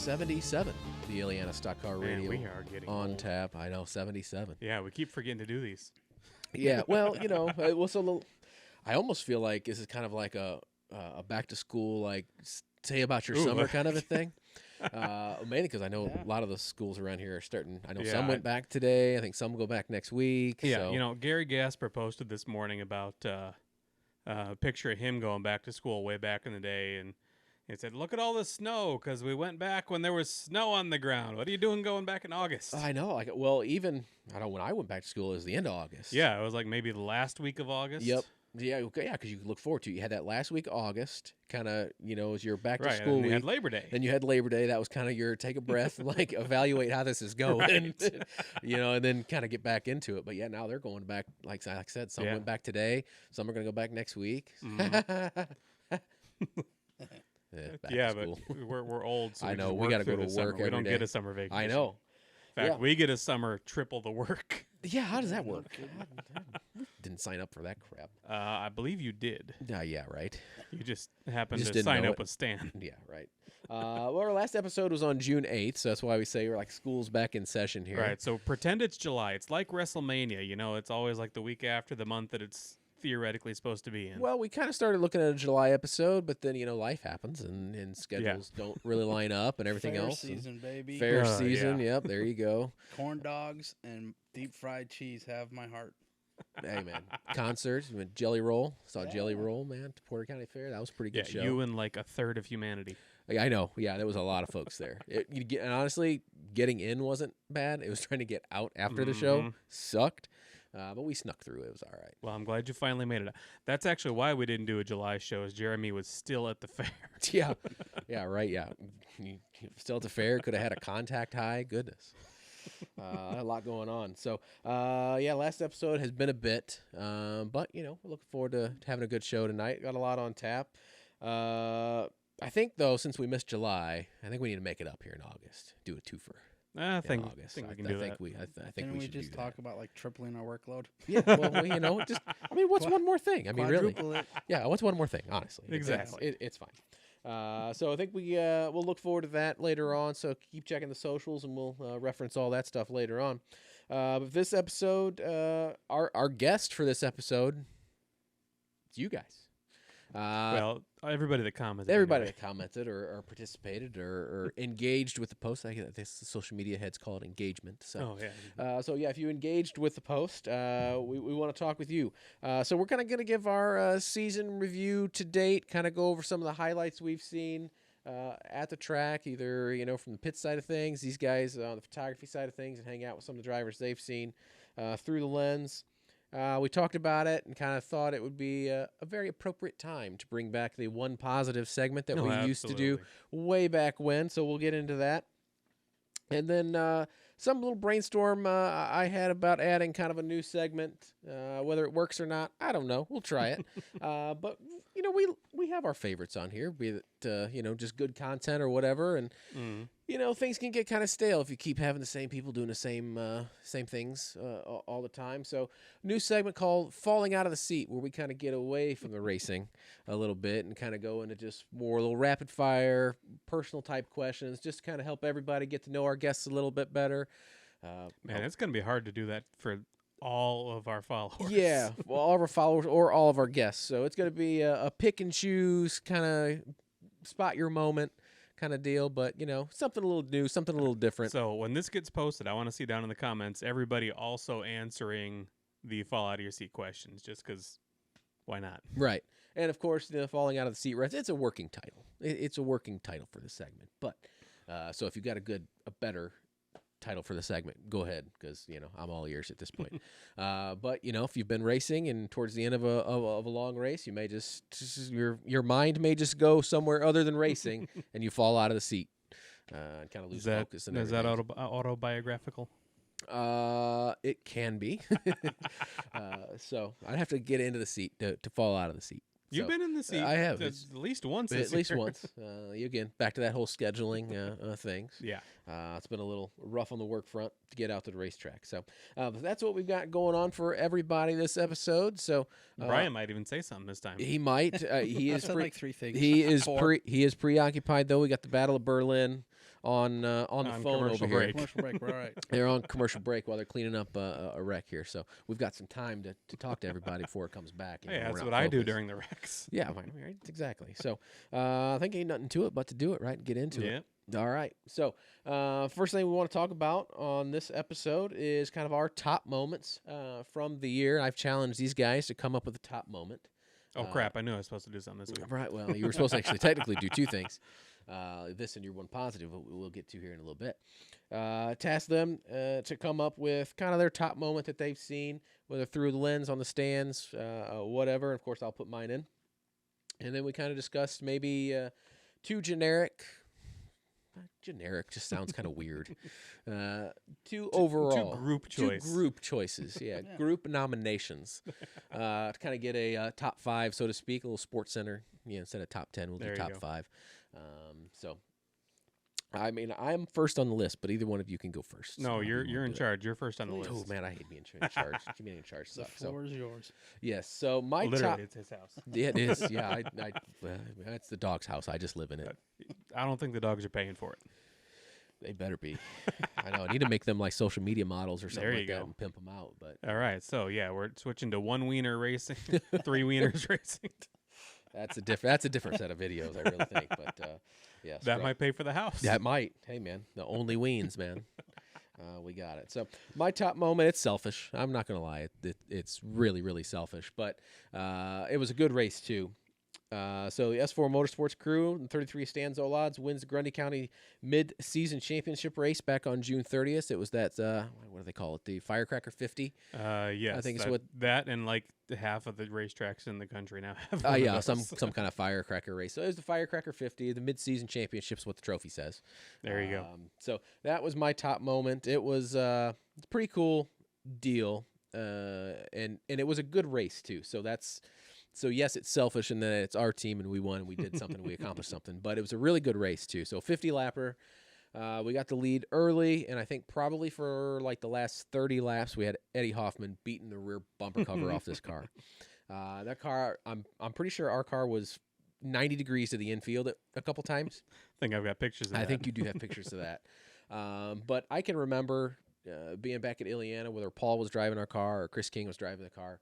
77, the Illiana Stock Car Man, Radio we are getting on old. tap. I know, 77. Yeah, we keep forgetting to do these. Yeah, well, it was a little. I almost feel like this is kind of like a back to school, like say about your Ooh. summer kind of a thing. Mainly because I know Yeah. a lot of the schools around here are starting. I know Yeah, some went back today. I think some go back next week. Yeah, so. Gary Gasper posted this morning about a picture of him going back to school way back in the day, and it said, "Look at all the snow, because we went back when there was snow on the ground. What are you doing going back in August?" I know. Like, well, even I know when I went back to school, it was the end of August. Yeah, it was like maybe the last week of August. Yep. Yeah, because you could look forward to it. You had that last week of August, kind of, as your back to Right, school and then you week. had Labor Day. Then you had Labor Day. That was kind of your take a breath, like evaluate how this is going, and then kind of get back into it. But yeah, now they're going back. Like I said, some went back today. Some are going to go back next week. Yeah, but we're old. So I know, just we work gotta go through to the summer. work We every don't day. get a summer vacation. I know. In fact, Yeah. we get a summer triple the work. Yeah, how does that work? Didn't sign up for that crap. I believe you did. Yeah, right. You just happened Just to didn't sign know up it. with Stan. Yeah, right. Well, our last episode was on June 8th, so that's why we say we're like school's back in session here. Right, so pretend it's July. It's like WrestleMania. It's always like the week after the month that it's theoretically supposed to be in. Well, we kind of started looking at a July episode, but then life happens and schedules don't really line up and everything Fair else. and season, baby. Fair Yeah. season. Yep, there you go. Corn dogs and deep fried cheese have my heart. Hey man, concerts. We went Jelly Roll. Saw Jelly Yeah. Roll, man, to Porter County Fair. That was a pretty Yeah, good show. you and like a third of humanity. I know. Yeah, there was a lot of folks there. And honestly, getting in wasn't bad. It was trying to get out after the show Mhm. sucked, but we snuck through. It was all right. Well, I'm glad you finally made it. That's actually why we didn't do a July show, is Jeremy was still at the fair. Yeah, yeah, right. Yeah, you still at the fair. Could have had a contact high. Goodness, a lot going on. So, yeah, last episode has been a bit, but we're looking forward to having a good show tonight. Got a lot on tap. I think though, since we missed July, I think we need to make it up here in August. Do a twofer. I think, in August. think we can I do think that. I think Can we we should just do talk that. about like tripling our workload? Yeah, well, just what's one more thing? I mean, really. Quadruple it. Yeah, what's one more thing? Honestly, Exactly. It's fine. So I think we'll look forward to that later on. So keep checking the socials, and we'll reference all that stuff later on. But this episode, our guest for this episode, it's you guys. Well, everybody that commented. Everybody anyway. that commented or participated or engaged with the post. I guess the social media heads call it engagement. So. Oh, yeah. So yeah, if you engaged with the post, we want to talk with you. So we're kind of going to give our season review to date, kind of go over some of the highlights we've seen at the track, either from the pit side of things, these guys on the photography side of things, and hang out with some of the drivers they've seen through the lens. We talked about it and kind of thought it would be a very appropriate time to bring back the one positive segment that we used to do way back when. So we'll get into that. And then some little brainstorm I had about adding kind of a new segment. Whether it works or not, I don't know. We'll try it. But we have our favorites on here, be it just good content or whatever. And things can get kind of stale if you keep having the same people doing the same things all the time. So new segment called Falling Out of the Seat, where we kind of get away from the racing a little bit and kind of go into just more little rapid fire, personal type questions, just to kind of help everybody get to know our guests a little bit better. Man, it's going to be hard to do that for all of our followers. Yeah, well, all of our followers or all of our guests. So it's going to be a pick and choose, kind of spot your moment kind of deal, but something a little new, something a little different. So when this gets posted, I want to see down in the comments everybody also answering the fall out of your seat questions, just because why not? Right. And of course, falling out of the seat, it's a working title. It's a working title for the segment. But so if you got a better title for the segment, go ahead, because I'm all ears at this point. But if you've been racing and towards the end of a long race, you may just your mind may just go somewhere other than racing, and you fall out of the seat and kind of lose focus. And is that autobiographical? It can be. So I'd have to get into the seat to fall out of the seat. You've So, been in the seat. I have. at least once. At this least year. once. Again, back to that whole scheduling things. Yeah. It's been a little rough on the work front to get out to the racetrack. So but that's what we've got going on for everybody this episode. So Brian might even say something this time. he might. He I is said like three things. he is Four. he is preoccupied though. We got the Battle of Berlin on the On phone over commercial here. break. Commercial break. We're all right. They're on commercial break while they're cleaning up a wreck here. So we've got some time to talk to everybody before it comes back. Hey, we're that's not what I do focused. during the wrecks. Yeah, right, exactly. So I think ain't nothing to it but to do it, right? And get into it. All right. So first thing we want to talk about on this episode is kind of our top moments from the year. I've challenged these guys to come up with a top moment. Oh, crap. I knew I was supposed to do something this week. Right. Well, you were supposed to actually technically do two things. This and your one positive we'll get to here in a little bit. Task them to come up with kind of their top moment that they've seen, whether through the lens on the stands, whatever. Of course, I'll put mine in. And then we kind of discussed maybe two generic just sounds kind of weird. Two overall. Two group choices. Yeah, Yeah. group nominations. To kind of get a top 5, so to speak, a little Sports Center. Instead of top 10, we'll There do you top go. 5. So, I mean, I'm first on the list, but either one of you can go first. No, So you're in charge. You're first on the Please. Oh, list. man, I hate being in charge. Being in charge The sucks. So, floor is yours. yes, so my Literally, top... it's his house. Yeah, it is. Yeah, it's the dog's house. I just live in it. I don't think the dogs are paying for it. They better be. I know. I need to make them like social media models or something There you like that go. and pimp them out. But All right, so yeah, we're switching to one wiener racing, 3 wieners racing. that's a different set of videos, I really think. But yeah, That might pay for the house. that might. Hey, man, the only weens, man. We got it. So my top moment, it's selfish. I'm not gonna lie, it's really, really selfish. But it was a good race too. So the S4 Motorsports crew, in 33 Stanzo odds, wins the Grundy County Mid-Season Championship race back on June 30th. It was that, what do they call it? The Firecracker 50? Yes, I think it's that, what- that and like half of the racetracks in the country now have. Oh, one of yeah, some those. kind of Firecracker race. So it was the Firecracker 50, the Mid-Season Championship's what the trophy says. There you go. So that was my top moment. It was a pretty cool deal, and it was a good race, too. So yes, it's selfish in that it's our team and we won. We did something. We accomplished something. But it was a really good race too. So 50 lapper. We got the lead early, and I think probably for like the last 30 laps, we had Eddie Hoffman beating the rear bumper cover off this car. That car, I'm pretty sure our car was 90 degrees to the infield a couple times. I think I've got pictures of that. I think you do have pictures of that. But I can remember being back at Illiana, whether Paul was driving our car or Chris King was driving the car,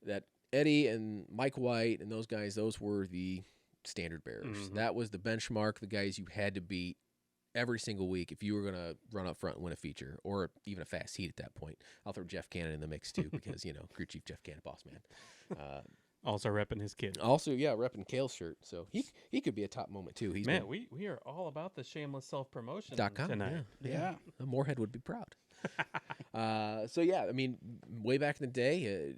that Eddie and Mike White and those guys, those were the standard bearers. Mhm. That was the benchmark, the guys you had to beat every single week if you were going to run up front and win a feature or even a fast heat at that point. I'll throw Jeff Cannon in the mix too because, crew chief Jeff Cannon, boss man. Also repping his kid. Also, yeah, repping Kale's shirt. So he could be a top moment too. He's Man, we are all about the shameless self-promotion .com, tonight. Yeah. Moorhead would be proud. So yeah, I mean, way back in the day,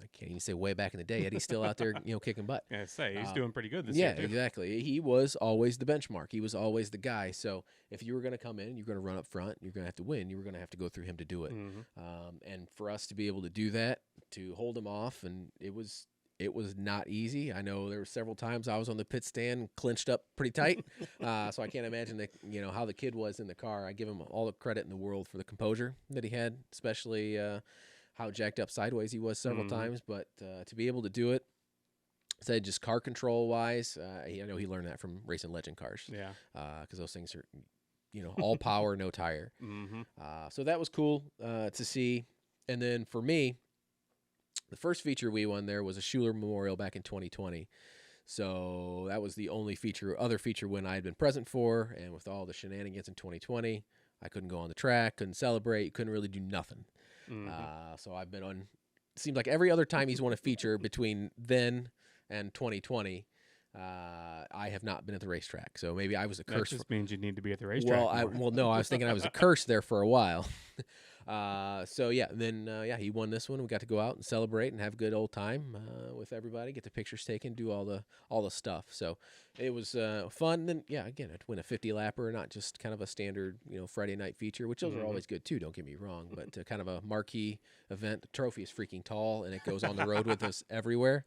I can't even say way back in the day. Eddie's still out there, kicking butt. Yeah, say he's doing pretty good this Yeah, year too. exactly. He was always the benchmark. He was always the guy. So if you were going to come in, you're going to run up front, you're going to have to win. You were going to have to go through him to do it. Mhm. And for us to be able to do that, to hold him off, and it was not easy. I know there were several times I was on the pit stand, clinched up pretty tight. So I can't imagine how the kid was in the car. I give him all the credit in the world for the composure that he had, especially how jacked up sideways he was several Mhm. times. But to be able to do it, said just car control wise, I know he learned that from racing legend cars. Yeah. Because those things are, all power, no tire. Mm-hmm. So that was cool to see. And then for me, the first feature we won there was a Schuler Memorial back in 2020. So that was the only other feature win I had been present for. And with all the shenanigans in 2020, I couldn't go on the track, couldn't celebrate, couldn't really do nothing. Mm-hmm. So I've been on, it seems like every other time he's won a feature between then and 2020, I have not been at the racetrack. So maybe I was a That curse. just means you need to be at the racetrack. No, I was thinking I was a curse there for a while. So yeah, then he won this one. We got to go out and celebrate and have a good old time with everybody, get the pictures taken, do all the stuff. So it was fun. And then again, I'd win a 50 lapper, not just kind of a standard Friday night feature, which those are always good too. Don't get me wrong, but kind of a marquee event. The trophy is freaking tall, and it goes on the road with us everywhere,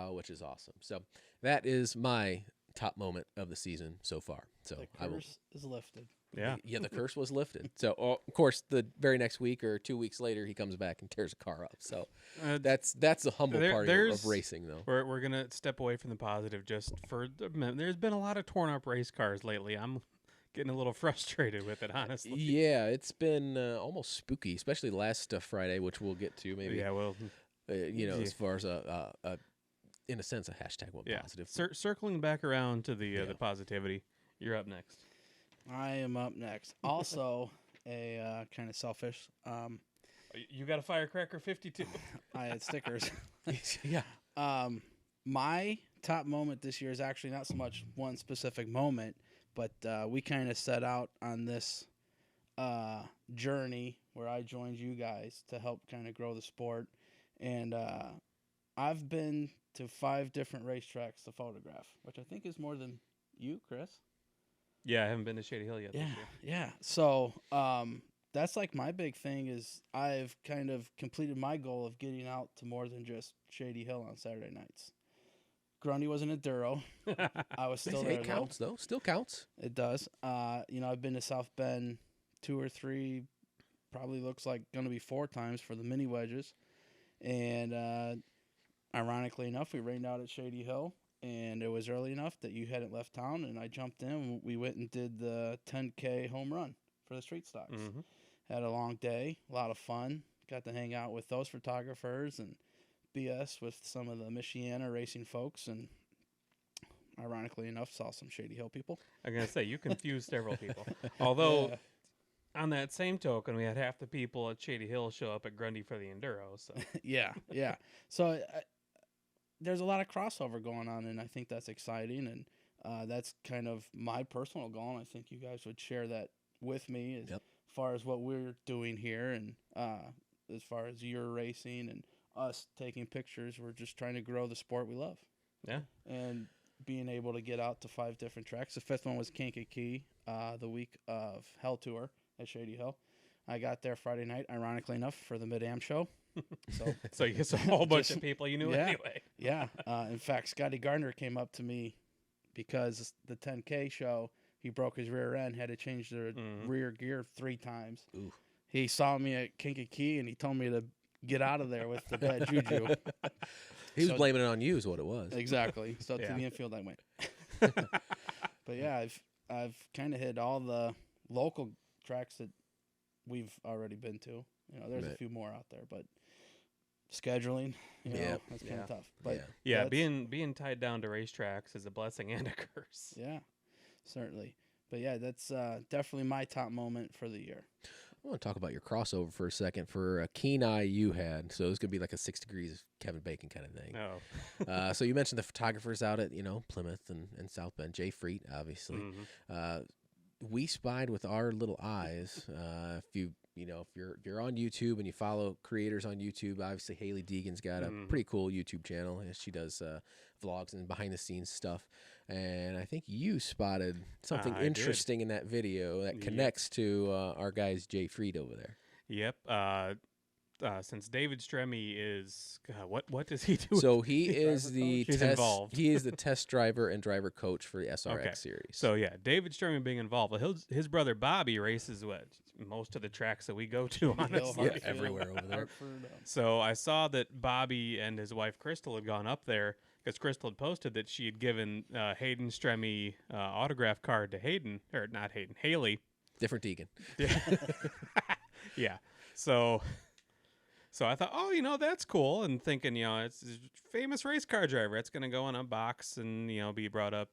which is awesome. So that is my top moment of the season so far. So The I will. curse is lifted. Yeah. Yeah, the curse was lifted. So, of course, the very next week or 2 weeks later, he comes back and tears a car up. So that's the humble part of racing, though. We're gonna step away from the positive just for a minute. There's been a lot of torn up race cars lately. I'm getting a little frustrated with it, honestly. Yeah, it's been almost spooky, especially last Friday, which we'll get to maybe. Yeah, well, You know, yeah. as far as in a sense, a hashtag one yeah. positive. Circling back around to the Yeah. positivity, you're up next. I am up next. Also, a kind of selfish. You got a firecracker 52. I had stickers. Yeah. My top moment this year is actually not so much one specific moment, but we kind of set out on this journey where I joined you guys to help kind of grow the sport. And I've been to 5 different racetracks to photograph, which I think is more than you, Chris. Yeah, I haven't been to Shady Hill yet this year. Yeah. So that's like my big thing is I've kind of completed my goal of getting out to more than just Shady Hill on Saturday nights. Grundy was an enduro. I was still there. It counts though. Still counts. It does. I've been to South Bend 2 or 3, probably looks like going to be 4 times for the mini wedges. And ironically enough, we rained out at Shady Hill, and it was early enough that you hadn't left town, and I jumped in. We went and did the 10K home run for the street stocks. Mm-hmm. Had a long day, a lot of fun. Got to hang out with those photographers and BS with some of the Michiana racing folks, and ironically enough, saw some Shady Hill people. I'm going to say, you confused several people. Although, Yeah. on that same token, we had half the people at Shady Hill show up at Grundy for the Enduro. So Yeah. So there's a lot of crossover going on, and I think that's exciting, and that's kind of my personal goal, and I think you guys would share that with me as far as what we're doing here, and as far as your racing and us taking pictures. We're just trying to grow the sport we love. Yeah. And being able to get out to 5 different tracks. The 5th one was Kankakee, the week of Hell Tour at Shady Hill. I got there Friday night, ironically enough, for the Mid-Am show. So you get a whole bunch of people you knew anyway. Yeah. In fact, Scotty Gardner came up to me because the 10K show, he broke his rear end, had to change the rear gear 3 times. Ooh. He saw me at Kankakee, and he told me to get out of there with the bad juju. He was blaming it on you is what it was. Exactly. So to the infield I went. But yeah, I've kind of hit all the local tracks that we've already been to. There's a few more out there, but scheduling, that's kind of tough. But yeah, being tied down to racetracks is a blessing and a curse. Yeah, certainly. But yeah, that's definitely my top moment for the year. I want to talk about your crossover for a second. For a keen eye you had, so it was going to be like a 6 degrees of Kevin Bacon kind of thing. Oh. So you mentioned the photographers out at Plymouth and South Bend, Jay Freet, obviously. Mm-hmm. We spied with our little eyes. If you're on YouTube and you follow creators on YouTube, obviously Haley Deegan's got a pretty cool YouTube channel. She does vlogs and behind the scenes stuff. And I think you spotted something interesting in that video that connects to our guys Jay Freed over there. Yep. Since David Stremme is what does he do? So he is the involved. He is the test driver and driver coach for the SRX series. So yeah, David Stremme being involved. Well, his brother Bobby races most of the tracks that we go to, honestly. Yeah, everywhere over there. So I saw that Bobby and his wife Crystal had gone up there because Crystal had posted that she had given Hayden Stremme autograph card to Haley. Different Deegan. Yeah. Yeah. So I thought, that's cool. And thinking, it's a famous race car driver. It's going to go in a box and, be brought up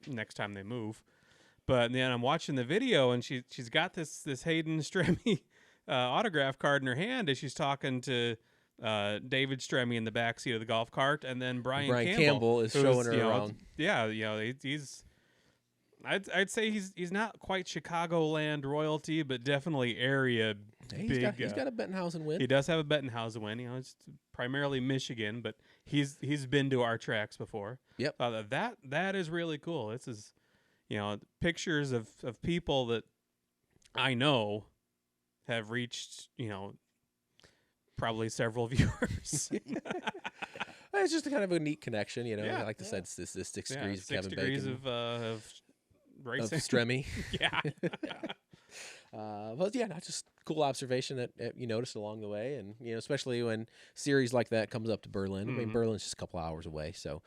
next time they move. But then I'm watching the video and she's got this Hayden Stremme autograph card in her hand as she's talking to David Stremme in the backseat of the golf cart. And then Brian Campbell is showing her around. Yeah. He's... I'd say he's not quite Chicagoland royalty, but definitely area He's got a Bettenhausen win. He does have a Bettenhausen win. It's primarily Michigan, but he's been to our tracks before. Yep. That is really cool. This is, pictures of people that I know have reached, probably several viewers. It's just a kind of a neat connection, Like I said, it's this 6 degrees of 6 Kevin degrees Bacon. of racing. Of Stremme. Yeah. But yeah, not just cool observation that you noticed along the way, and especially when series like that comes up to Berlin. I mean, Berlin's just a couple hours away, so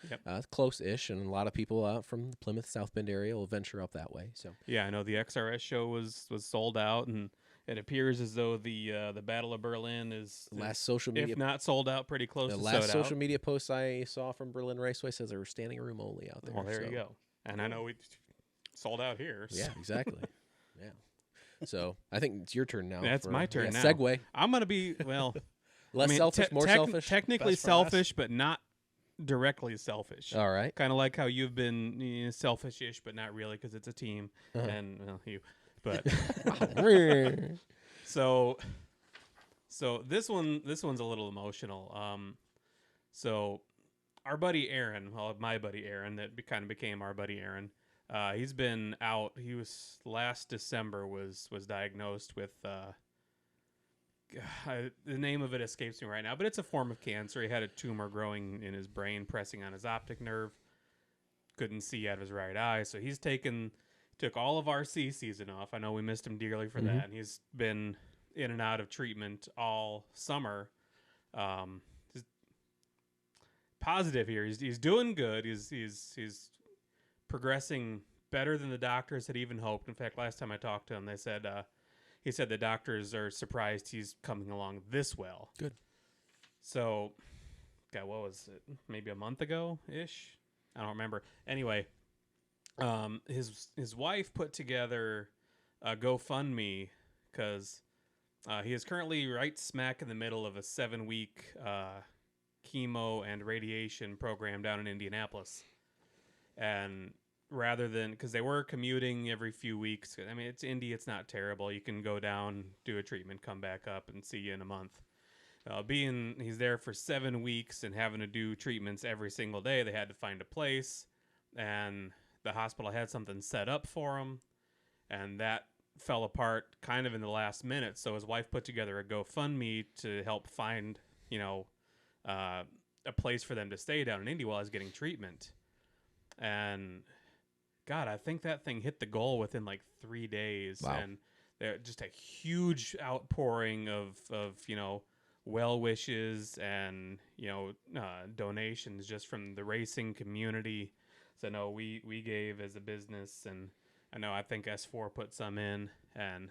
close-ish, and a lot of people from the Plymouth South Bend area will venture up that way. So yeah, I know the XRS show was sold out, and it appears as though the Battle of Berlin is last social media, if not sold out, pretty close the to last sold social out. media post I saw from Berlin Raceway says they were standing room only out there. Well, there so. you go. And I know we sold out here. Yeah, So. exactly. Yeah. So I think it's your turn now. That's my turn now. Segue. I'm gonna be Less selfish, more selfish. Technically Best for selfish, but not directly selfish. All right. Kind of like how you've been selfish-ish, but not really because it's a team. And you, but so this one's a little emotional. So our buddy Aaron, my buddy Aaron, that kind of became our buddy Aaron. He's been out. He was last December was diagnosed with the name of it escapes me right now, but it's a form of cancer. He had a tumor growing in his brain, pressing on his optic nerve. Couldn't see out of his right eye, so he's took all of our season off. I know we missed him dearly for that, and he's been in and out of treatment all summer. He's positive here. He's doing good. He's progressing better than the doctors had even hoped. In fact, last time I talked to him, they said he said the doctors are surprised he's coming along this well. Good. So, God, what was it? Maybe a month ago ish. I don't remember. Anyway, his wife put together a GoFundMe because he is currently right smack in the middle of a 7-week chemo and radiation program down in Indianapolis. And rather than, because they were commuting every few weeks. I mean, it's Indy. It's not terrible. You can go down, do a treatment, come back up, and see you in a month. Being he's there for 7 weeks and having to do treatments every single day, they had to find a place, and the hospital had something set up for him, and that fell apart kind of in the last minute. So his wife put together a GoFundMe to help find, a place for them to stay down in Indy while he's getting treatment. And God, I think that thing hit the goal within like 3 days. Wow. And there just a huge outpouring of well wishes and donations just from the racing community. So no, we gave as a business, and I think S4 put some in, and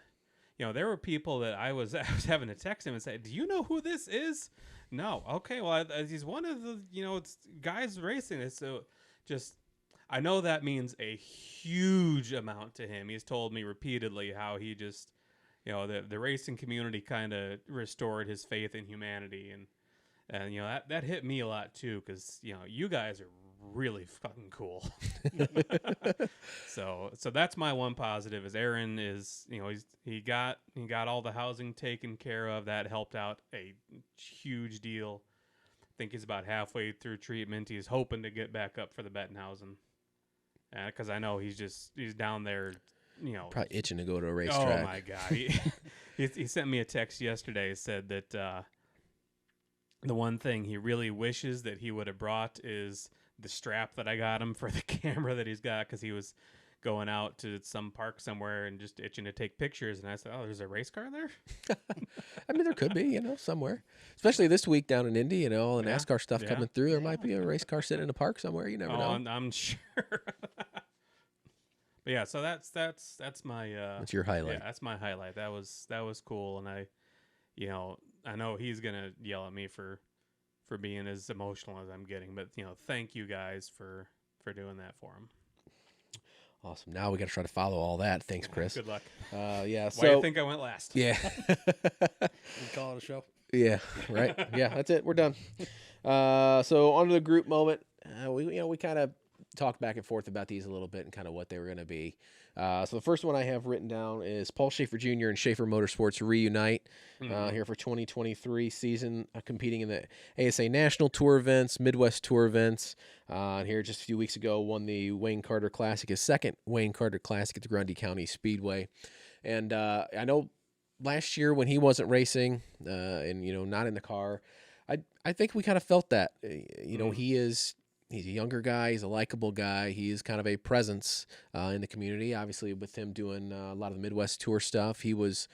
there were people that I was having to text him and say, "Do you know who this is?" No. Okay, well he's one of the it's guys racing this. So just I know that means a huge amount to him. He's told me repeatedly how he just the racing community kind of restored his faith in humanity, and that hit me a lot too, because you guys are really fucking cool. So that's my one positive is Aaron is he got all the housing taken care of. That helped out a huge deal. I think he's about halfway through treatment. He's hoping to get back up for the Bettenhausen, because I know he's down there. Probably itching to go to a racetrack. Oh my God! He sent me a text yesterday. Said that the one thing he really wishes that he would have brought is the strap that I got him for the camera that he's got, because he was going out to some park somewhere and just itching to take pictures. And I said, "Oh, there's a race car there." I mean, there could be, somewhere, especially this week down in Indy. All the Yeah. NASCAR stuff Yeah. coming through. There might be a race car sitting in a park somewhere. You never know. I'm sure. But yeah, so that's my That's your highlight. Yeah, that's my highlight. That was cool, and I know he's gonna yell at me for being as emotional as I'm getting, but thank you guys for doing that for him. Awesome. Now we got to try to follow all that. Thanks, Chris. Good luck. Yeah. Why So do you think I went last? yeah. We call it a show. Yeah. Right. Yeah. That's it. We're done. So on to the group moment. We kind of talked back and forth about these a little bit and kind of what they were going to be. So the first one I have written down is Paul Schaefer Jr. and Schaefer Motorsports reunite here for 2023 season, competing in the ASA National Tour events, Midwest Tour events. And here just a few weeks ago won the Wayne Carter Classic, his second Wayne Carter Classic at the Grundy County Speedway. And I know last year when he wasn't racing and not in the car, I think we kind of felt that. He's a younger guy. He's a likable guy. He is kind of a presence in the community. Obviously, with him doing a lot of the Midwest Tour stuff, he was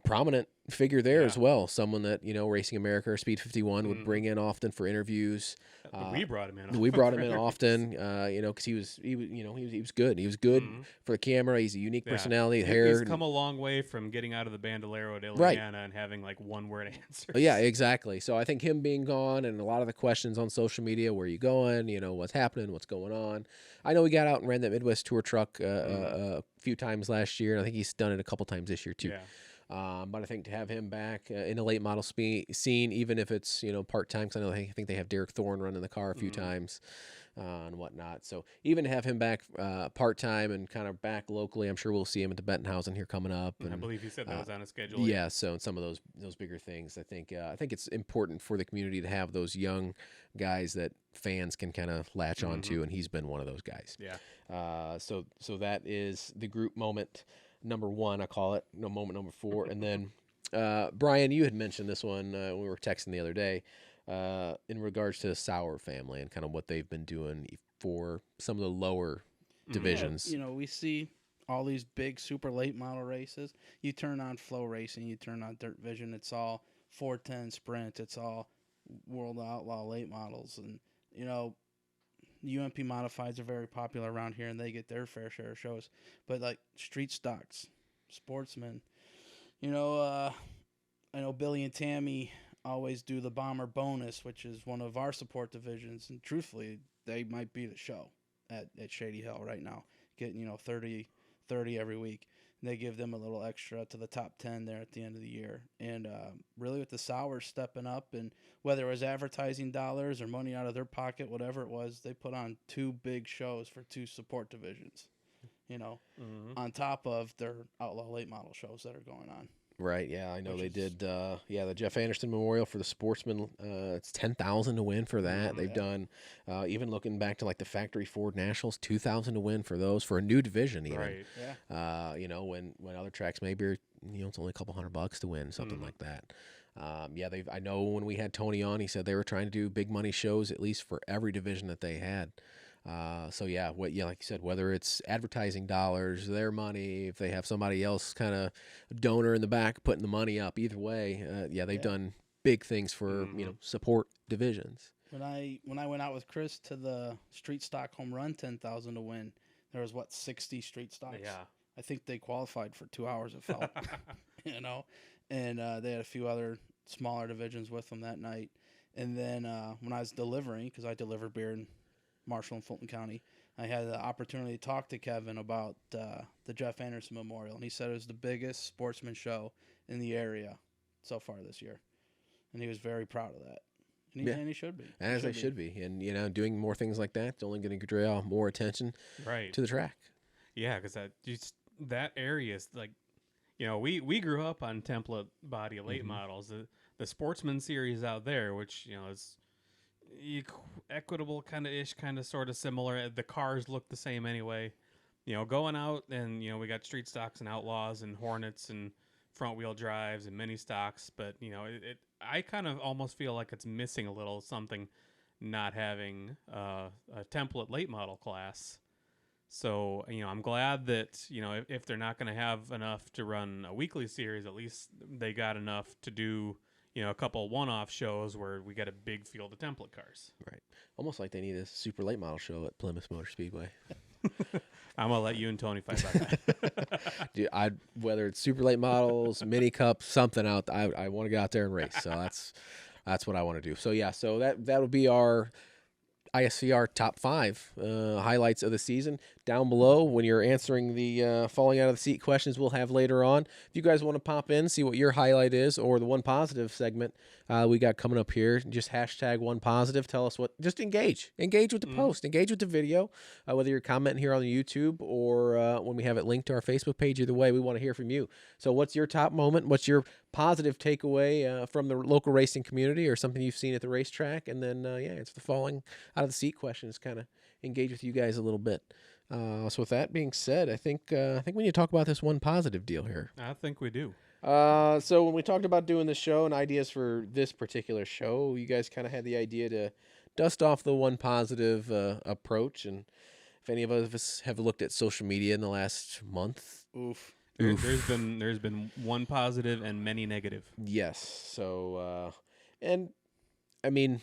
prominent figure there Yeah. as well. Someone that, Racing America or Speed 51 would Mhm. bring in often for interviews. We brought him in. We brought him for in interviews. often, because he was good. He was good Mhm. for the camera. He's a unique Yeah. personality. He's Hair, come a long way from getting out of the Bandolero at Right. Illiana and having like one word answers. yeah, exactly. So I think him being gone and a lot of the questions on social media, where you going, what's happening, what's going on. I know he got out and ran that Midwest Tour truck a few times last year, and I think he's done it a couple times this year too. Yeah. But I think to have him back in the late model scene, even if it's part time, because I think they have Derek Thorne running the car a few times and whatnot. So even to have him back part time and kind of back locally, I'm sure we'll see him at the Bettenhausen here coming up. And I believe he said that was on his schedule. yeah, so in some of those bigger things, I think it's important for the community to have those young guys that fans can kind of latch onto, and he's been one of those guys. Yeah. So that is the group moment number 1, I call it. No, moment number 4, and then Brian, you had mentioned this one when we were texting the other day in regards to the Sauer family and kind of what they've been doing for some of the lower divisions. Yeah, we see all these big super late model races. You turn on Flow Racing, you turn on Dirt Vision, it's all 410 Sprint, it's all World Outlaw late models. And, UMP Modifieds are very popular around here, and they get their fair share of shows. But, like, street stocks, sportsmen, I know Billy and Tammy always do the Bomber Bonus, which is one of our support divisions. And, truthfully, they might be the show at Shady Hill right now, getting 30 every week. And they give them a little extra to the top 10 there at the end of the year. And really with the Sours stepping up, and whether it was advertising dollars or money out of their pocket, whatever it was, they put on 2 big shows for 2 support divisions, on top of their outlaw late model shows that are going on. Right, yeah, I know they did. The Jeff Anderson Memorial for the sportsman. It's $10,000 to win for that. They've done, even looking back to like the Factory Ford Nationals, $2,000 to win for those for a new division. Even, Right. Yeah. When other tracks maybe are, it's only a couple $100 to win something like that. I know when we had Tony on, he said they were trying to do big money shows at least for every division that they had. Like you said, whether it's advertising dollars, their money, if they have somebody else kind of donor in the back putting the money up, either way, they've done big things for support divisions. When I went out with Chris to the Street Stock Home Run 10,000 to win, there was 60 street stocks. Yeah. I think they qualified for 2 hours. It felt, and they had a few other smaller divisions with them that night. And then when I was delivering, because I deliver beer in Marshall and Fulton County, I had the opportunity to talk to Kevin about the Jeff Anderson Memorial, and he said it was the biggest sportsman show in the area so far this year, and he was very proud of that. And he should be. As they should be. And, doing more things like that, it's only going to draw more attention to the track. Yeah, because that area is like, we grew up on template body late models. The Sportsman series out there, which, is equitable kind of sort of similar. The cars look the same anyway. Going out and, we got street stocks and outlaws and Hornets and front wheel drives and mini stocks, but I kind of almost feel like it's missing a little something, not having a template late model class. So I'm glad that if they're not going to have enough to run a weekly series, at least they got enough to do a couple one-off shows where we get a big field of template cars. Right, almost like they need a super late model show at Plymouth Motor Speedway. I'm gonna let you and Tony fight about that. Dude, whether it's super late models, mini cup, something out, I want to get out there and race. So that's what I want to do. So that'll be our ISCR top 5 highlights of the season. Down below, when you're answering the falling out of the seat questions we'll have later on, if you guys want to pop in, see what your highlight is, or the one positive segment we got coming up here, just hashtag one positive. Tell us just engage with the post, engage with the video, whether you're commenting here on the YouTube or when we have it linked to our Facebook page. Either way, we want to hear from you. So what's your top moment? What's your positive takeaway from the local racing community or something you've seen at the racetrack? And then, it's the falling out of the seat questions, kind of engage with you guys a little bit. So with that being said, I think we need to talk about this one positive deal here. I think we do. So when we talked about doing the show and ideas for this particular show, you guys kind of had the idea to dust off the one positive approach. And if any of us have looked at social media in the last month, Oof. There's been one positive and many negative. Yes. So, and I mean,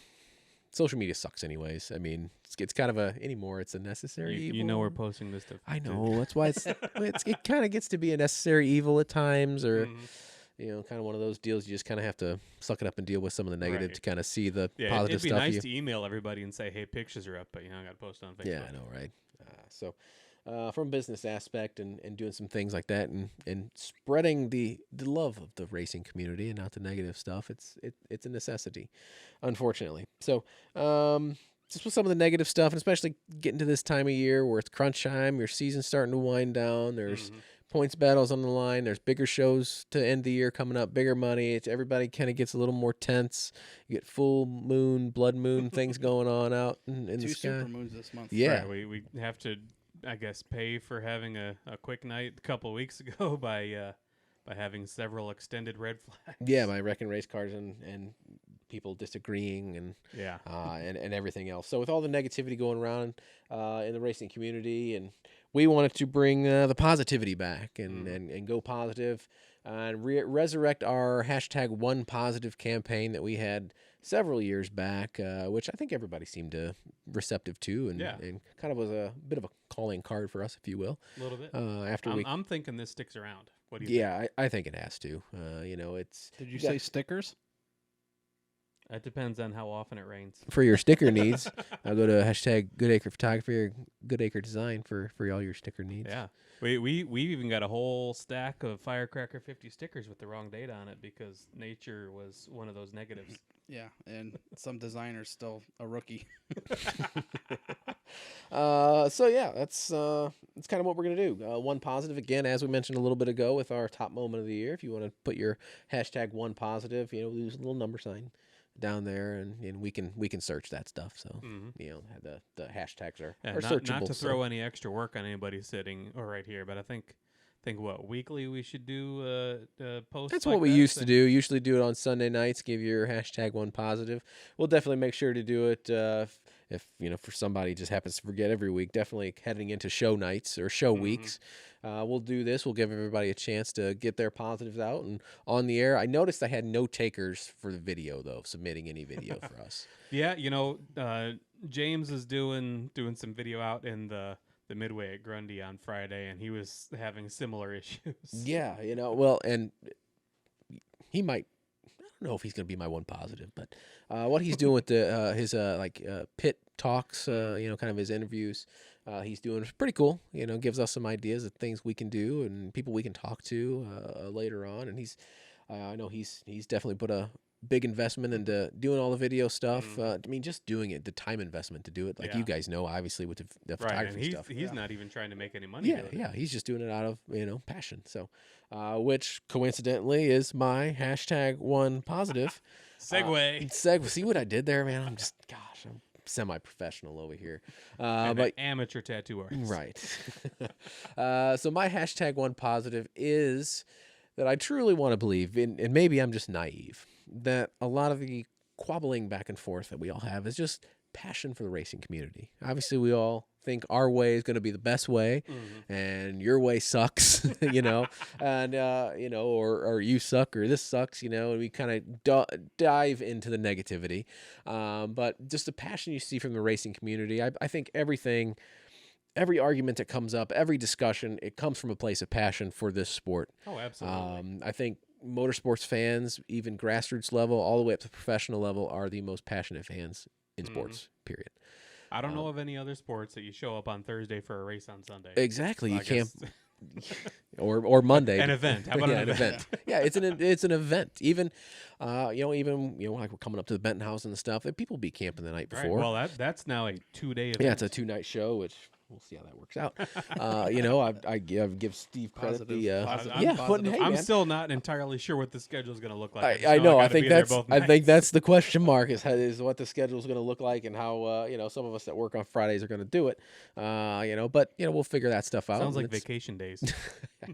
social media sucks anyways. I mean, it's kind of anymore. It's a necessary evil. You know we're posting this stuff. I know. That's why it kind of gets to be a necessary evil at times, or Mhm. kind of one of those deals. You just kind of have to suck it up and deal with some of the negative Right. to kind of see the Yeah, positive it'd be stuff. nice to email everybody and say, "Hey, pictures are up," but I got to post it on Facebook. Yeah, I know, right? From a business aspect and doing some things like that and spreading the love of the racing community and not the negative stuff, it's a necessity, unfortunately. So, just with some of the negative stuff, and especially getting to this time of year where it's crunch time, your season's starting to wind down. There's points battles on the line. There's bigger shows to end the year coming up, bigger money. Everybody kind of gets a little more tense. You get full moon, blood moon things going on out in the Two sky. super moons this month. Yeah. Right, we have to, I guess, pay for having a quick night a couple of weeks ago by having several extended red flags. Yeah, by wrecking race cars and people disagreeing and Yeah. and everything else. So with all the negativity going around in the racing community, and we wanted to bring the positivity back and go positive and resurrect our hashtag One Positive campaign that we had several years back, which I think everybody seemed receptive to, and kind of was a bit of a calling card for us, if you will. A little bit. I'm thinking this sticks around. What do you think? Yeah, I think it has to. It's. Did you say stickers? It depends on how often it rains. For your sticker needs, I'll go to hashtag Good Acre Photography or Good Acre Design for all your sticker needs. Yeah. We even got a whole stack of Firecracker 50 stickers with the wrong date on it because nature was one of those negatives. Yeah, and some designer's still a rookie. So yeah, that's kind of what we're gonna do. One positive again, as we mentioned a little bit ago, with our top moment of the year. If you want to put your hashtag One Positive, use a little number sign down there, and we can search that stuff. So the hashtags are searchable. Not to throw any extra work on anybody sitting or right here, but I think what weekly we should do posts. That's like what we that, used to do. Usually do it on Sunday nights. Give your hashtag One Positive. We'll definitely make sure to do it if for somebody just happens to forget every week. Definitely heading into show nights or show weeks. We'll do this. We'll give everybody a chance to get their positives out and on the air. I noticed I had no takers for the video though, submitting any video for us. Yeah, James is doing some video out in the Midway at Grundy on Friday, and he was having similar issues. Yeah, well, and he might. I don't know if he's going to be my one positive, but what he's doing with his pit talks, kind of his interviews, he's doing is pretty cool. Gives us some ideas of things we can do and people we can talk to later on. And I know he's definitely put a big investment into doing all the video stuff. I mean, just doing it, the time investment to do it, like you guys know, obviously with the photography and stuff. He's not even trying to make any money. Yeah, he's just doing it out of passion. So, which coincidentally is my hashtag One Positive. Segue. See what I did there, man? I'm semi-professional over here. But amateur tattoo artist. Right. So my hashtag One Positive is that I truly want to believe, and maybe I'm just naive, that a lot of the quabbling back and forth that we all have is just passion for the racing community. Obviously, we all think our way is going to be the best way, and your way sucks, and or you suck, or this sucks, and we kind of dive into the negativity. But just the passion you see from the racing community, I think every argument that comes up, every discussion, it comes from a place of passion for this sport. Oh, absolutely. I think motorsports fans, even grassroots level, all the way up to professional level, are the most passionate fans in sports, period. I don't know of any other sports that you show up on Thursday for a race on Sunday. Exactly. You can't. or Monday. An event. How about an event? Yeah, it's an event. Even like we're coming up to the Benton House and stuff. People be camping the night before. Right. Well, that's now a 2-day event. Yeah, it's a 2-night show, which we'll see how that works out. I give Steve credit. Positive. Still not entirely sure what the schedule is going to look like. I know. I think that's the question mark is what the schedule is going to look like and how some of us that work on Fridays are going to do it. But we'll figure that stuff out. Sounds like vacation days. Yeah,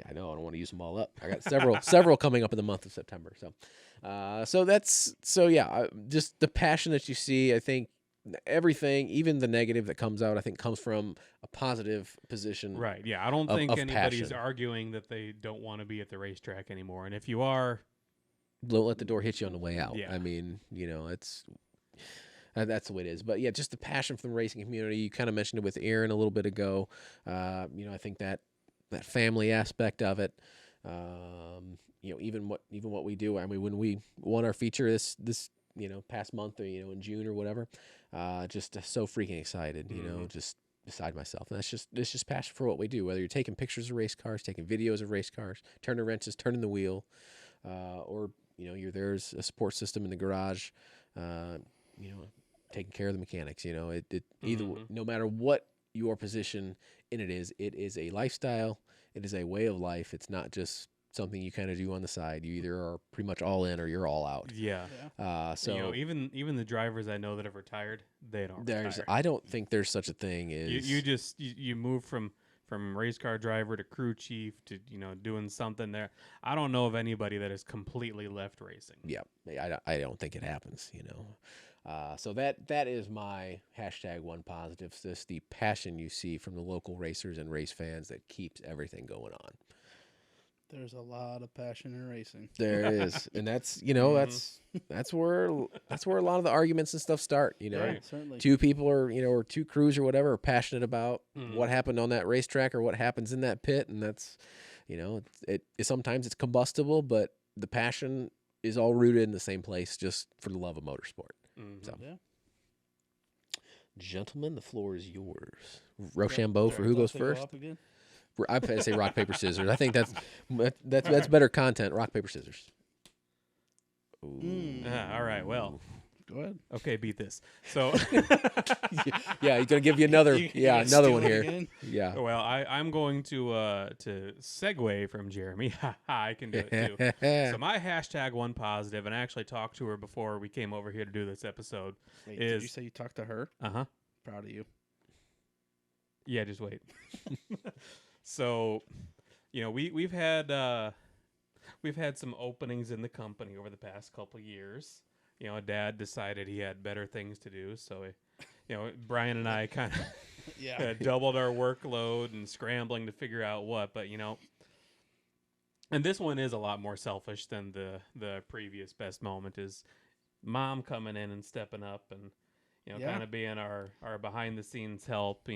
I know. I don't want to use them all up. I got several coming up in the month of September. So, just the passion that you see. I think everything, even the negative that comes out, I think comes from a positive position. Right. Yeah. I don't of- think of anybody's passion. arguing that they don't want to be at the racetrack anymore. And if you are, Don't let the door hit you on the way out. Yeah. I mean, that's the way it is. But yeah, just the passion from the racing community. You kind of mentioned it with Aaron a little bit ago. I think that family aspect of it. Even what we do. I mean, when we won our feature this past month, or in June or whatever, just so freaking excited. Just beside myself. And it's just passion for what we do. Whether you're taking pictures of race cars, taking videos of race cars, turning wrenches, turning the wheel, or you're there as a support system in the garage. Taking care of the mechanics. Either no matter what your position in it is a lifestyle. It is a way of life. It's not just something you kind of do on the side. You either are pretty much all in or you're all out. yeah. So even the drivers I know that have retired, they don't retire. I don't think there's such a thing as You move from race car driver to crew chief to doing something there. I don't know of anybody that has completely left racing. Yeah, I don't think it happens. So that is my #1positive. Just the passion you see from the local racers and race fans that keeps everything going on. There's a lot of passion in racing. There is, and that's that's where a lot of the arguments and stuff start. Right. Certainly. Two people or two crews or whatever are passionate about what happened on that racetrack or what happens in that pit, and that's sometimes it's combustible, but the passion is all rooted in the same place, just for the love of motorsport. So, Yeah. gentlemen, the floor is yours. Rochambeau for who goes first? I'd say rock, paper, scissors. I think that's better content. Rock, paper, scissors. Ooh. All right. Well, Go ahead. okay. Beat this. So, Yeah, he's gonna give you another. You Another one steal it here. again? Yeah. well, I'm going to segue from Jeremy. I can do it too. So my #1positive, and I actually talked to her before we came over here to do this episode. Wait, did is you say you talked to her? Proud of you. Yeah, just wait. So, we've had some openings in the company over the past couple of years. Dad decided he had better things to do, so Brian and I kind of Yeah. doubled our workload and scrambling to figure out what. But and this one is a lot more selfish than the previous best moment. Is Mom coming in and stepping up and kind of being our behind the scenes help.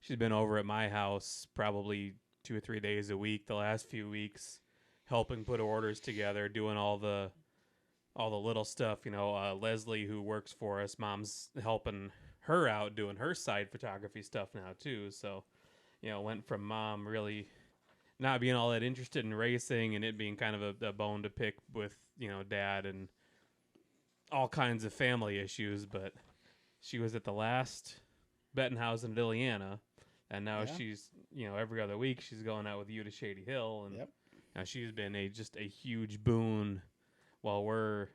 She's been over at my house probably 2 or 3 days a week the last few weeks, helping put orders together, doing all the little stuff. Leslie, who works for us, Mom's helping her out doing her side photography stuff now too. So, went from Mom really not being all that interested in racing and it being kind of a bone to pick with Dad and all kinds of family issues, but she was at the last Bettenhausen at Illiana. And now she's, every other week she's going out with you to Shady Hill, and now she's been just a huge boon. While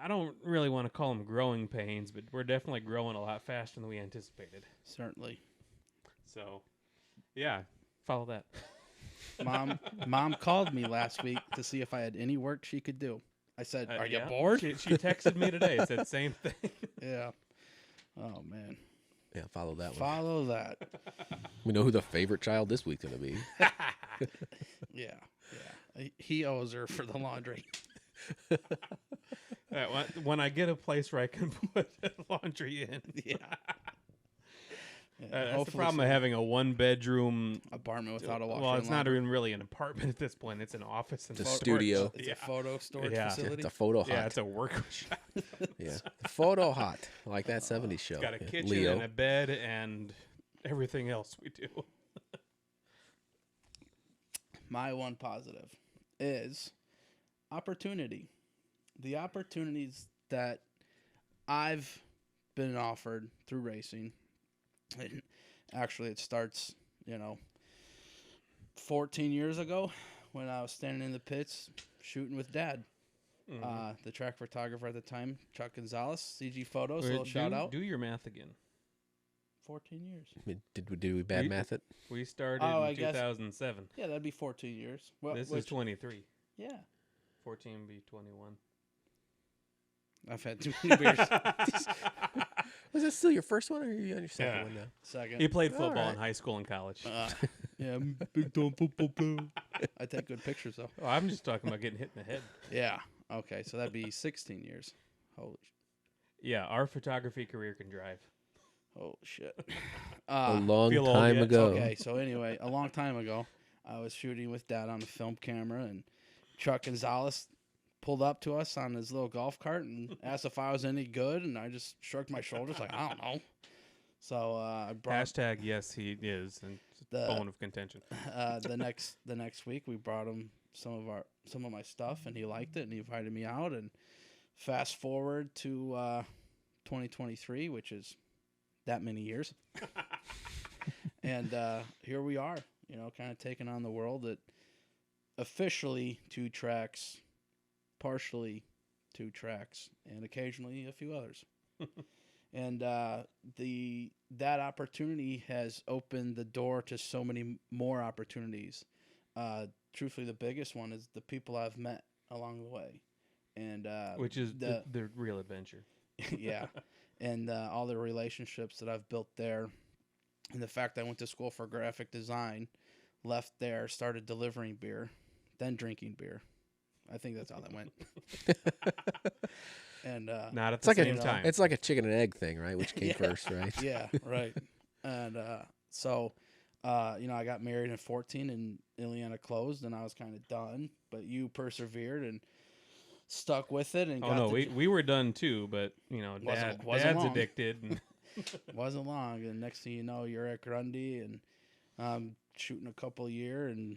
I don't really want to call them growing pains, but we're definitely growing a lot faster than we anticipated. Certainly. So, yeah, follow that. Mom called me last week to see if I had any work she could do. I said, "Are you bored?" She texted me today. Said same thing. Yeah. Oh man. Yeah, follow that one. Follow that. We know who the favorite child this week's gonna be. Yeah. He owes her for the laundry. When I get a place where I can put laundry in. Yeah. That's the problem of having a 1-bedroom apartment without a washer. Well, it's and not laundry. even really an apartment at this point. It's an office and It's a storage. studio. It's a photo storage facility. It's a photo hut. Yeah, it's a work shop. Yeah, photo hot, like that '70s show. It's got a kitchen Leo. and a bed and everything else we do. My one positive is opportunity. The opportunities that I've been offered through racing. And actually, it starts, 14 years ago when I was standing in the pits shooting with Dad. Mm-hmm. The track photographer at the time, Chuck Gonzalez, CG Photos, little shout out. Do your math again. 14 years. Did we bad math it? We started I in guess- 2007. Yeah, that'd be 14 years. Well, This is 23. Yeah. 14 be 21. I've had too many beers. Was that still your first one, or are you on your second Yeah. one now? Second. He played All football right. in high school and college. Yeah, big time football player. I take good pictures though. Oh, I'm just talking about getting hit in the head. Yeah. Okay, so that'd be 16 years. Holy, Yeah, our photography career can drive. holy shit. A long feel old time yet? ago. Okay, so anyway, a long time ago, I was shooting with Dad on a film camera, and Chuck Gonzalez pulled up to us on his little golf cart and asked if I was any good, and I just shrugged my shoulders like, I don't know. So I brought Hashtag yes, he is, and it's a The- bone of contention. the next week we brought him some of my stuff, and he liked it, and he invited me out. And fast forward to 2023, which is that many years, and here we are. You know, kind of taking on the world at officially 2 tracks, partially 2 tracks, and occasionally a few others. And that opportunity has opened the door to so many more opportunities. Truthfully, the biggest one is the people I've met along the way, and Which is the real adventure. yeah, and all the relationships that I've built there, and the fact that I went to school for graphic design, left there, started delivering beer, then drinking beer. I think that's how that went. And Not at It's the like same a time. it's like a chicken and egg thing, right? Which came Yeah. first, right? yeah, right. And so, you know, I got married in 14, and Illiana closed, and I was kind of done. But you persevered and stuck with it, and Oh got no, the, we were done too, but you know, Wasn't dad's long. addicted. And wasn't long, and next thing you know, you're at Grundy, and shooting a couple a year, and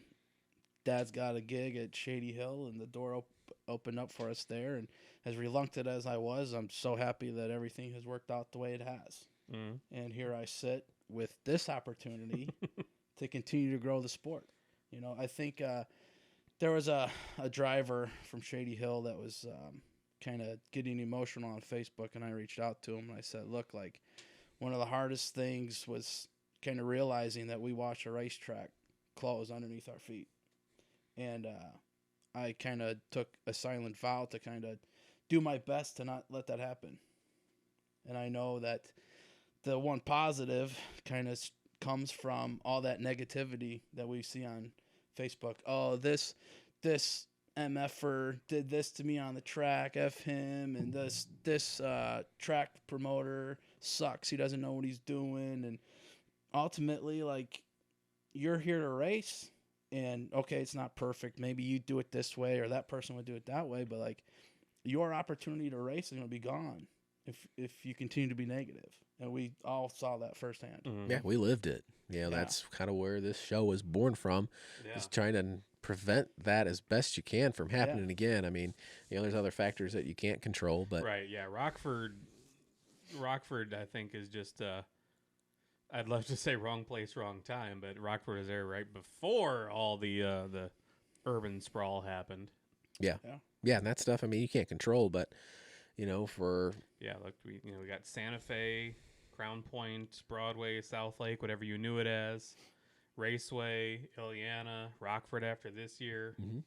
Dad's got a gig at Shady Hill, and the door opened up for us there. And as reluctant as I was, I'm so happy that everything has worked out the way it has. Mm. And here I sit with this opportunity to continue to grow the sport. You know, I think there was a driver from Shady Hill that was kind of getting emotional on Facebook, and I reached out to him and I said, look, like, one of the hardest things was kind of realizing that we watched a racetrack close underneath our feet. And I kind of took a silent vow to kind of do my best to not let that happen. And I know that the one positive kind of comes from all that negativity that we see on Facebook. Oh, this MFer did this to me on the track, F him, and this track promoter sucks. He doesn't know what he's doing. And ultimately, like, you're here to race, and okay, it's not perfect. Maybe you do it this way, or that person would do it that way, but like, your opportunity to race is going to be gone if you continue to be negative. And we all saw that firsthand. Mhm. Yeah, we lived it. Yeah, Yeah. that's kind of where this show was born from. Yeah. Is trying to prevent that as best you can from happening again. I mean, you know, there's other factors that you can't control, but Right, yeah. Rockford, I think, is just, I'd love to say wrong place, wrong time, but Rockford was there right before all the urban sprawl happened. yeah, and that stuff, I mean, you can't control, but, you know, for Yeah, look, we got Santa Fe, Crown Point, Broadway, South Lake, whatever you knew it as, Raceway, Illiana, Rockford after this year. Mhm.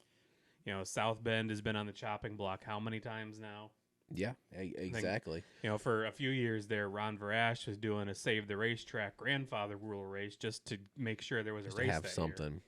You know, South Bend has been on the chopping block how many times now? yeah, exactly. You know, for a few years there, Ron Varash was doing a Save the Racetrack grandfather rule race just to make sure there was Just a to race have that something.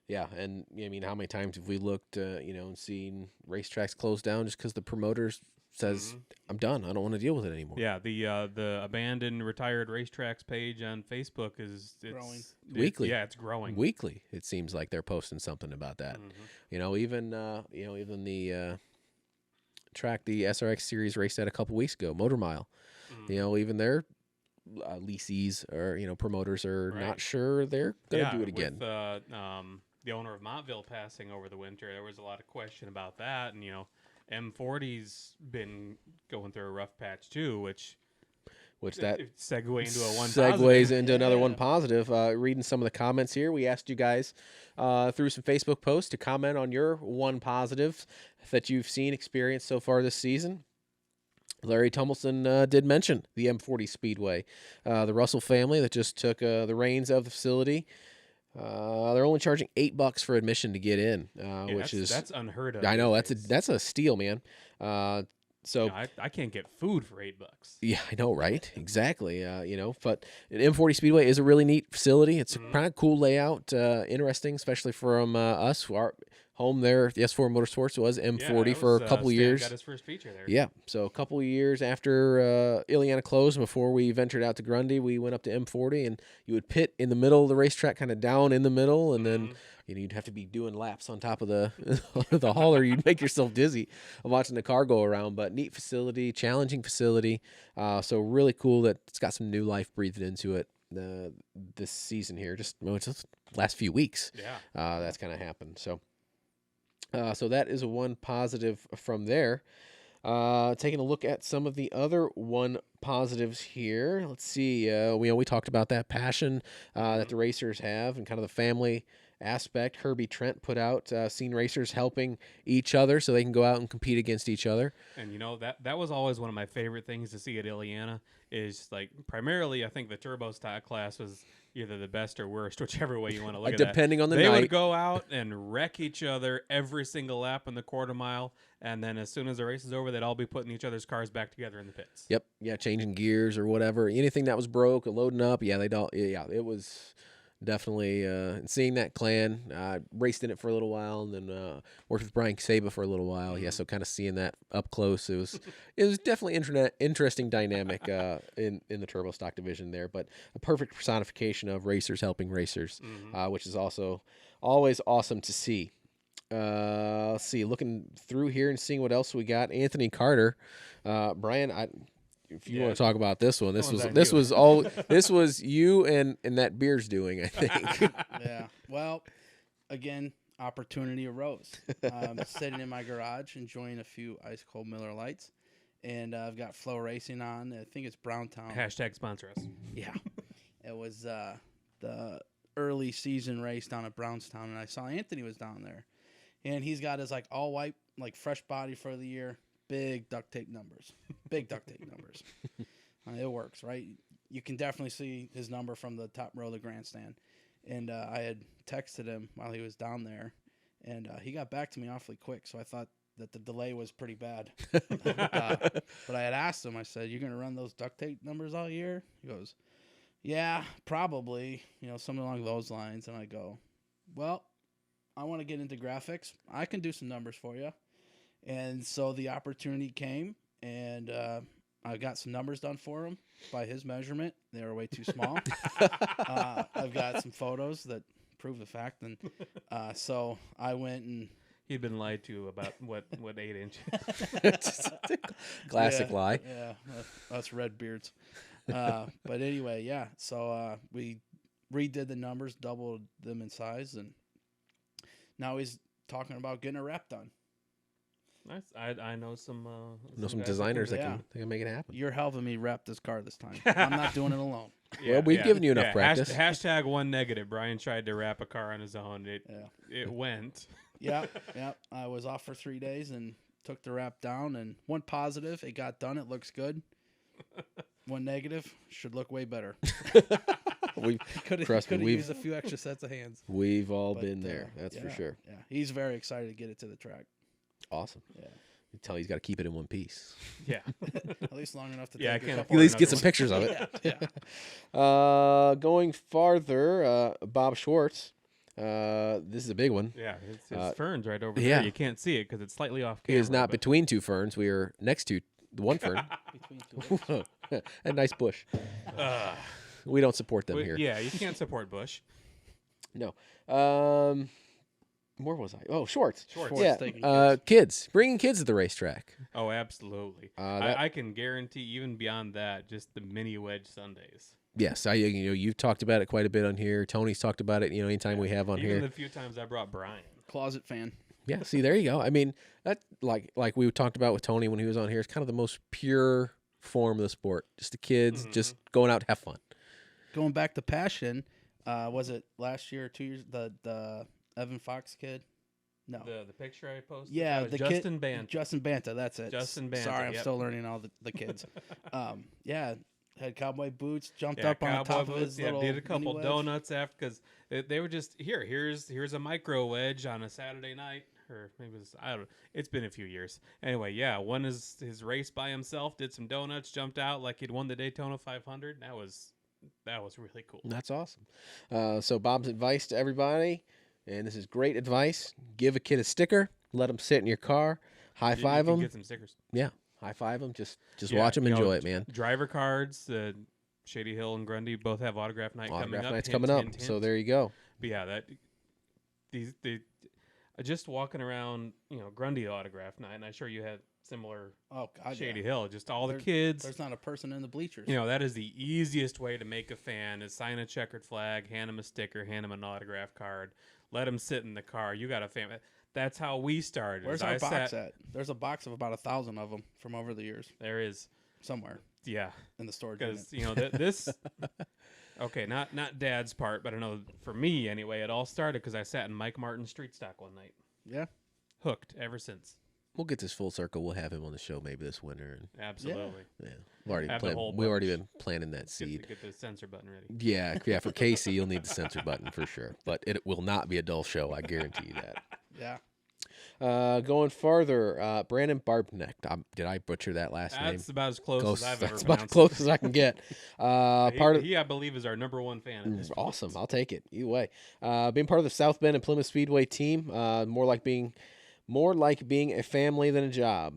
Yeah, and I mean, how many times have we looked, you know, and seen racetracks closed down just because the promoter says, Mhm. "I'm done. I don't want to deal with it anymore." year. Yeah, the abandoned retired racetracks page on Facebook is Growing. Weekly. Yeah, it's growing. Weekly, it seems like they're posting something about that. Mhm. You know, even the track the SRX series raced at a couple weeks ago, Motor Mile. Mhm. You know, even their leasees or promoters are Right. not sure they're gonna do it again. With the owner of Montville passing over the winter, there was a lot of question about that, and M40's been going through a rough patch too, which That it segue into a one segues positive. into another one Yeah. positive. Reading some of the comments here, we asked you guys through some Facebook posts to comment on your one positive that you've seen, experienced so far this season. Larry Tummelson did mention the M40 Speedway, the Russell family that just took the reins of the facility. They're only charging $8 for admission to get in, Yeah, which is that's unheard of. I know these that's days. that's a steal, man. So I can't get food for $8. yeah, I know, right? Exactly. But an M40 Speedway is a really neat facility. It's a kind of cool layout, interesting, especially from us, who are home there. The S4 Motorsports was M40 for a couple Stan years. got his first feature there. Yeah, so a couple of years after Illiana closed, before we ventured out to Grundy, we went up to M40, and you would pit in the middle of the racetrack, kind of down in the middle, and then you'd have to be doing laps on top of the the hauler. You'd make yourself dizzy watching the car go around. But neat facility, challenging facility. So really cool that it's got some new life breathed into it this season here. Just last few weeks. Yeah, that's kind of happened. So that is one positive from there. Taking a look at some of the other one positives here. Let's see. We talked about that passion that the racers have and kind of the family aspect. Herbie Trent put out seen racers helping each other so they can go out and compete against each other. and that was always one of my favorite things to see at Illiana. Is like primarily, I think the turbo stock class was either the best or worst, whichever way you want to look at that. Depending on the They night. would go out and wreck each other every single lap in the quarter mile, and then as soon as the race is over, they'd all be putting each other's cars back together in the pits. Yep. Yeah, changing gears or whatever. Anything that was broke or loading up. Yeah, it was definitely seeing that clan. Raced in it for a little while, and then worked with Brian Saba for a little while. Yeah, so kind of seeing that up close. It was definitely interesting dynamic in the turbo stock division there, but a perfect personification of racers helping racers, which is also always awesome to see. Let's see, looking through here and seeing what else we got. Anthony Carter, Brian, if you want to talk about this one, this was you and that beer's doing, I think. Yeah. Well, again, opportunity arose. I'm sitting in my garage enjoying a few ice cold Miller Lights, and I've got Flow Racing on. I think it's Browntown. Hashtag sponsor us. Yeah. It was the early season race down at Brownstown, and I saw Anthony was down there. And he's got his like all white, like fresh body for the year, big duct tape numbers. Big duct tape numbers. It works, right? You can definitely see his number from the top row of the grandstand. And I had texted him while he was down there, and he got back to me awfully quick, so I thought that the delay was pretty bad. But I had asked him, I said, "You going to run those duct tape numbers all year?" He goes, "Yeah, probably, something along those lines." And I go, "Well, I want to get into graphics. I can do some numbers for you." And so the opportunity came, and I got some numbers done for him by his measurement. They were way too small. I've got some photos that prove the fact. And so I went and... He'd been lied to about what 8 inches. Classic lie. Yeah, us red beards. But anyway, yeah. So we redid the numbers, doubled them in size, and now he's talking about getting a wrap done. Nice. I know some Some guys designers that Yeah. can make it happen. You're helping me wrap this car this time. I'm not doing it alone. Well, we've given you enough practice. Hashtag one negative. Brian tried to wrap a car on his own. It went. Yeah. I was off for 3 days and took the wrap down. And one positive, it got done. It looks good. One negative, should look way better. We Could have used a few extra sets of hands. We've all been there. That's for sure. Yeah, he's very excited to get it to the track. Awesome. Yeah. You tell he's got to keep it in one piece. Yeah. At least long enough to Yeah, I take a can't couple At least get another some one. pictures of it. Yeah. Going farther, Bob Schwartz. This is a big one. Yeah, it's ferns right over yeah. there. You can't see it because it's slightly off He camera. is not but- between two ferns. We are next to the one fern. Between two. A nice bush. We don't support them here. Yeah, you can't support Bush. No. Where was I? Oh, Schwartz. Schwartz. Yeah. taking Kids. Bringing kids to the racetrack. Oh, absolutely. I can guarantee even beyond that, just the mini wedge Sundays. Yes, you've talked about it quite a bit on here. Tony's talked about it. Anytime we have on Even here. the few times I brought Brian. Closet fan. Yeah. See, there you go. I mean, that like we talked about with Tony when he was on here. It's kind of the most pure form of the sport. Just the kids just going out to have fun. Going back to passion, was it last year or 2 years? The Evan Fox kid? No. The picture I posted. Yeah, that was the Justin kid, Banta. Justin Banta, that's it. Justin Banta, Sorry, I'm yep. still learning all the kids. Yeah, Had cowboy boots, jumped Yeah, up on the cowboy top of boots. his Yeah, little did a couple mini wedge. donuts after because they were just here's a micro wedge on a Saturday night, or maybe it was, I don't know. It's been a few years. Anyway, yeah, won his race by himself, did some donuts, jumped out like he'd won the Daytona 500. That was really cool. That's awesome. So Bob's advice to everybody, and this is great advice: give a kid a sticker, let him sit in your car, high You five can him. get some stickers. Yeah, high five him. Just Yeah, watch him you know, enjoy it, man. Driver cards. Shady Hill and Grundy both have autograph night Autograph coming up. night's Hint, coming up, hint, so hint. there you go. But yeah, they just walking around, Grundy autograph night, and I'm sure you had similar Oh God, Shady yeah. Hill. Just all the There's- kids. There's not a person in the bleachers. That is the easiest way to make a fan is sign a checkered flag, hand him a sticker, hand him an autograph card, let him sit in the car. You got a fan. That's how we started. Where's is our I box sat, at? There's a box of about 1,000 of them from over the years, There is, somewhere yeah, in the storage unit. because this. Okay, not Dad's part, but I know for me anyway, it all started because I sat in Mike Martin's street stock one night. Yeah. Hooked ever since. We'll get this full circle. We'll have him on the show maybe this winter. And Absolutely. yeah, we've Have the whole already bunch. been planting that seed. Get the censor button ready. Yeah. For Casey, you'll need the censor button for sure. But it will not be a dull show. I guarantee you that. Yeah. Going farther, Brandon Barbneck. Did I butcher that last name? That's about as close as I've ever That's about as pronounced close it. as I can get. He, I believe, is our number one fan. At this point. Awesome. I'll take it. Either way. Being part of the South Bend and Plymouth Speedway team, more like being a family than a job.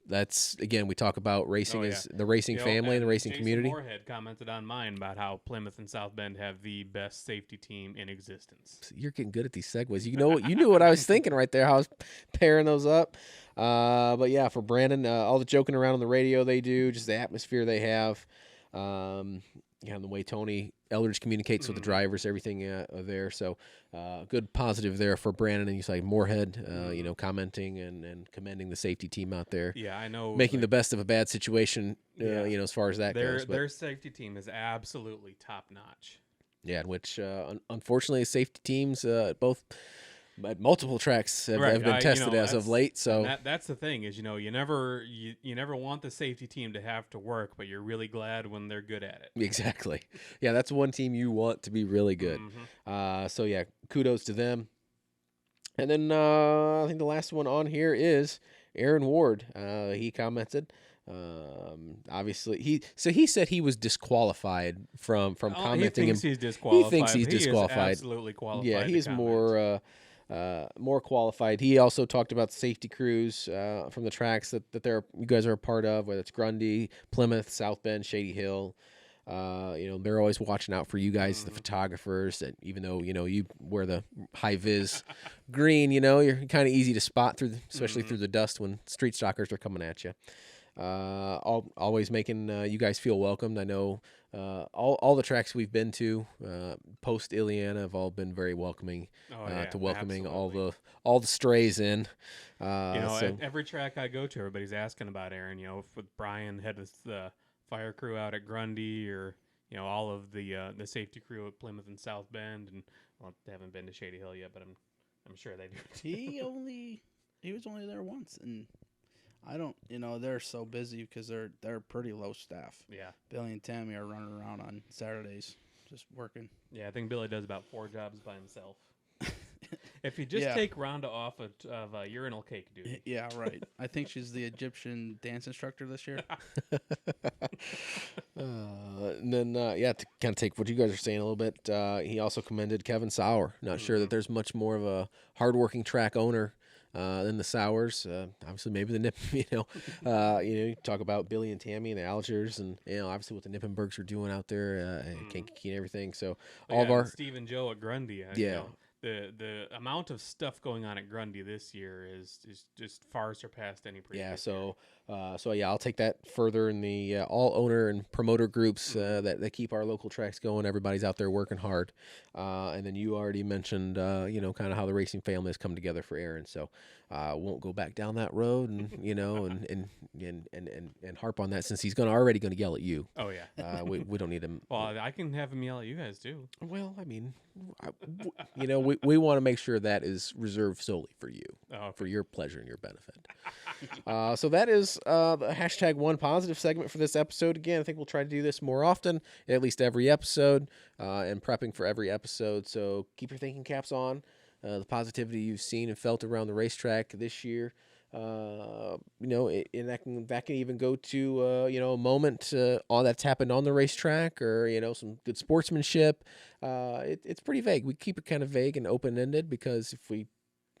That's again, we talk about racing as the racing family and the racing Jason community. Moorhead commented on mine about how Plymouth and South Bend have the best safety team in existence. You're getting good at these segues. You knew what I was thinking right there. How I was pairing those up. But yeah, for Brandon, all the joking around on the radio they do, just the atmosphere they have. The way Tony Eldridge communicates with the drivers, everything there. So good positive there for Brandon. And he's like Moorhead, commenting and commending the safety team out there. Yeah, I know. Making the best of a bad situation, as far as that goes. But, their safety team is absolutely top notch. yeah, which unfortunately safety teams both at multiple tracks have been tested as of late. So that's the thing is, you never want the safety team to have to work, but you're really glad when they're good at it. exactly. Yeah, that's one team you want to be really good. So yeah, kudos to them. And then I think the last one on here is Aaron Ward. He commented. Obviously, he said he was disqualified from commenting. He thinks he's disqualified. He thinks he's disqualified. He is absolutely qualified. Yeah, he's to comment. more qualified. He also talked about the safety crews from the tracks that you guys are a part of, whether it's Grundy, Plymouth, South Bend, Shady Hill. They're always watching out for you guys, the photographers. And even though you wear the high vis green, you're kind of easy to spot through, especially through the dust when street stalkers are coming at you. Always making you guys feel welcomed. I know all the tracks we've been to post Illiana have all been very welcoming to welcoming absolutely. all the strays in. At every track I go to, everybody's asking about Aaron. With Brian had the fire crew out at Grundy, or all of the safety crew at Plymouth and South Bend, and they haven't been to Shady Hill yet, but I'm sure they do. He was only there once, and I don't, they're so busy because they're pretty low staff. Yeah. Billy and Tammy are running around on Saturdays just working. Yeah, I think Billy does about 4 jobs by himself. If you just take Rhonda off of urinal cake duty. Yeah, right. I think she's the Egyptian dance instructor this year. And then, to kind of take what you guys are saying a little bit, he also commended Kevin Sauer. Not sure that there's much more of a hardworking track owner than the Sours. Obviously, maybe the Nip. You talk about Billy and Tammy and the Algers, and obviously what the Nippenbergs are doing out there, Kankakee and everything. So all of our Steve and Joe at Grundy. The amount of stuff going on at Grundy this year is just far surpassed any previous. year. I'll take that further in the all owner and promoter groups that keep our local tracks going. Everybody's out there working hard. And then you already mentioned, kind of how the racing family has come together for Aaron. So won't go back down that road and and harp on that since he's already going to yell at you. Oh yeah. We don't need him. Well, I can have him yell at you guys too. Well, I mean, we want to make sure that is reserved solely for you, Oh, for your pleasure and your benefit. So that is the hashtag one positive segment for this episode. Again, I think we'll try to do this more often, at least every episode, and prepping for every episode. So keep your thinking caps on. The positivity you've seen and felt around the racetrack this year. And that can even go to a moment all that's happened on the racetrack, or some good sportsmanship. It's pretty vague. We keep it kind of vague and open ended because if we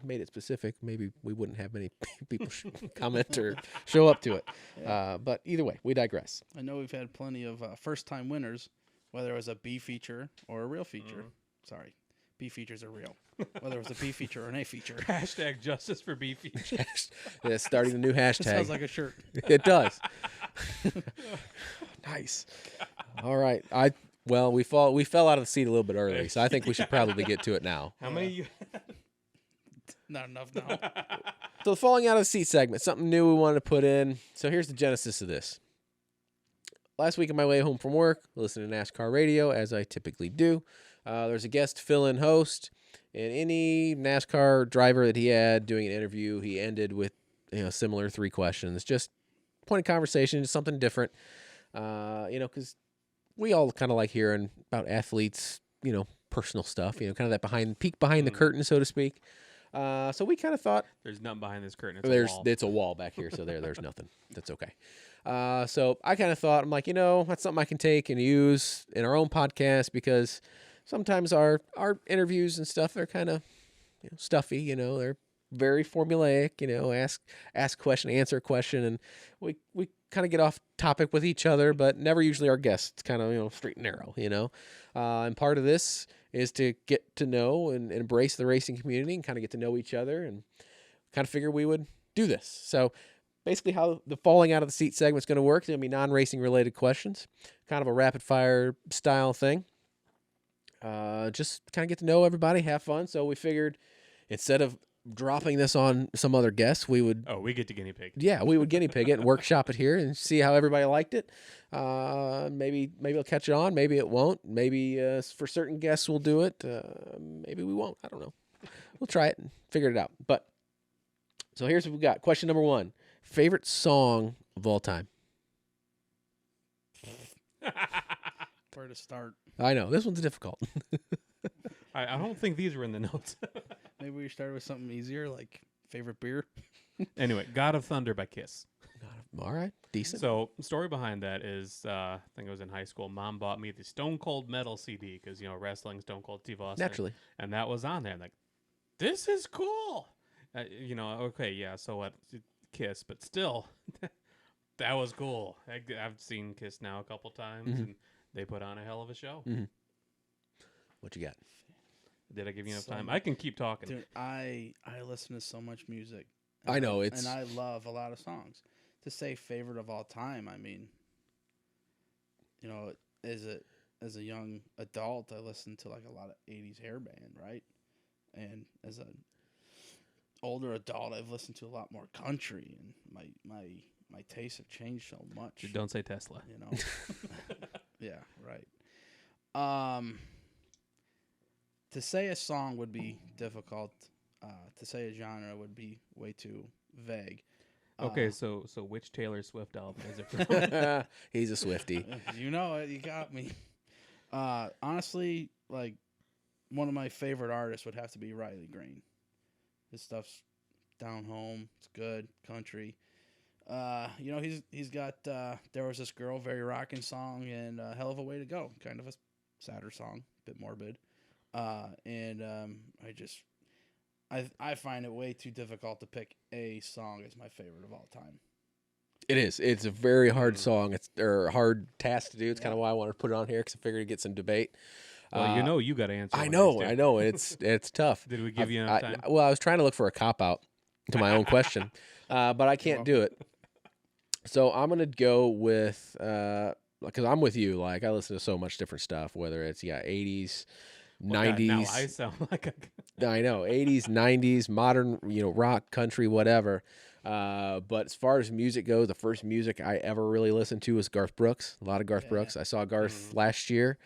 made it specific, maybe we wouldn't have many people comment or show up to it. Yeah. But either way, we digress. I know we've had plenty of first-time winners, whether it was a B feature or a real feature. Sorry, B features are real. Whether it was a B feature or an A feature. Hashtag justice for B feature. Yeah, starting a new hashtag. Sounds like a shirt. It does. Nice. All right. We fell out of the seat a little bit early, so I think we should probably get to it now. How many? Not enough now. So the falling out of the seat segment, something new we wanted to put in. So here's the genesis of this. Last week on my way home from work, listening to NASCAR radio, as I typically do. There's a guest fill-in host, and any NASCAR driver that he had doing an interview, he ended with similar 3 questions. Just point of conversation, just something different. Because we all kind of like hearing about athletes, personal stuff, kind of that peek behind the curtain, so to speak. So we kind of thought There's nothing behind this curtain. it's a wall back here, so there's nothing. That's okay. So I kind of thought, I'm like, that's something I can take and use in our own podcast, because sometimes our interviews and stuff are kind of stuffy, they're very formulaic, ask a question, answer a question, and we kind of get off topic with each other, but never usually our guests, kind of, straight and narrow, and part of this is to get to know and embrace the racing community and kind of get to know each other, and kind of figure we would do this. So basically how the falling out of the seat segment is going to work, it's going to be non-racing related questions, kind of a rapid fire style thing. Just kind of get to know everybody, have fun. So we figured instead of dropping this on some other guests, we would... Oh, we get to guinea pig. Yeah, we would guinea pig it and workshop it here and see how everybody liked it. Maybe it'll catch on. Maybe it won't. Maybe for certain guests we'll do it. Maybe we won't. I don't know. We'll try it and figure it out. But so here's what we got. Question number 1. Favorite song of all time? Where to start? I know. This one's difficult. I don't think these were in the notes. Maybe we started with something easier, like favorite beer. Anyway, God of Thunder by Kiss. All right. Decent. So, story behind that is, I think I was in high school. Mom bought me the Stone Cold Metal CD because, wrestling, Stone Cold Steve Austin. Naturally. And that was on there. I'm like, this is cool. Okay, yeah, so what? Kiss, but still, that was cool. I've seen Kiss now a couple times, and they put on a hell of a show. Mm-hmm. What you got? Did I give you enough time? I can keep talking. Dude, I listen to so much music. I know, and I love a lot of songs. To say favorite of all time, I mean, as a young adult, I listened to like a lot of 80s hair band, right? And as an older adult, I've listened to a lot more country, and my tastes have changed so much. Don't say Tesla. Yeah, right. To say a song would be difficult. To say a genre would be way too vague. Okay, so which Taylor Swift album is it from? He's a Swiftie. You know it. You got me. Honestly, like, one of my favorite artists would have to be Riley Green. His stuff's down home. It's good country. He's got There Was This Girl, very rocking song, and A Hell of a Way to Go, kind of a sadder song, a bit morbid. I find it way too difficult to pick a song as my favorite of all time. It is. It's a very hard song. Or a hard task to do. It's kind of why I wanted to put it on here, because I figured to get some debate. Well, you got to answer. I know. It's tough. Did we give you enough time? Well, I was trying to look for a cop-out to my own question, but I can't do it. So I'm going to go with, because I'm with you. Like, I listen to so much different stuff, whether it's, 80s, 90s. Now I sound like I know, 80s, 90s, modern, rock, country, whatever. But as far as music goes, the first music I ever really listened to was Garth Brooks. A lot of Garth Brooks. I saw Garth last year.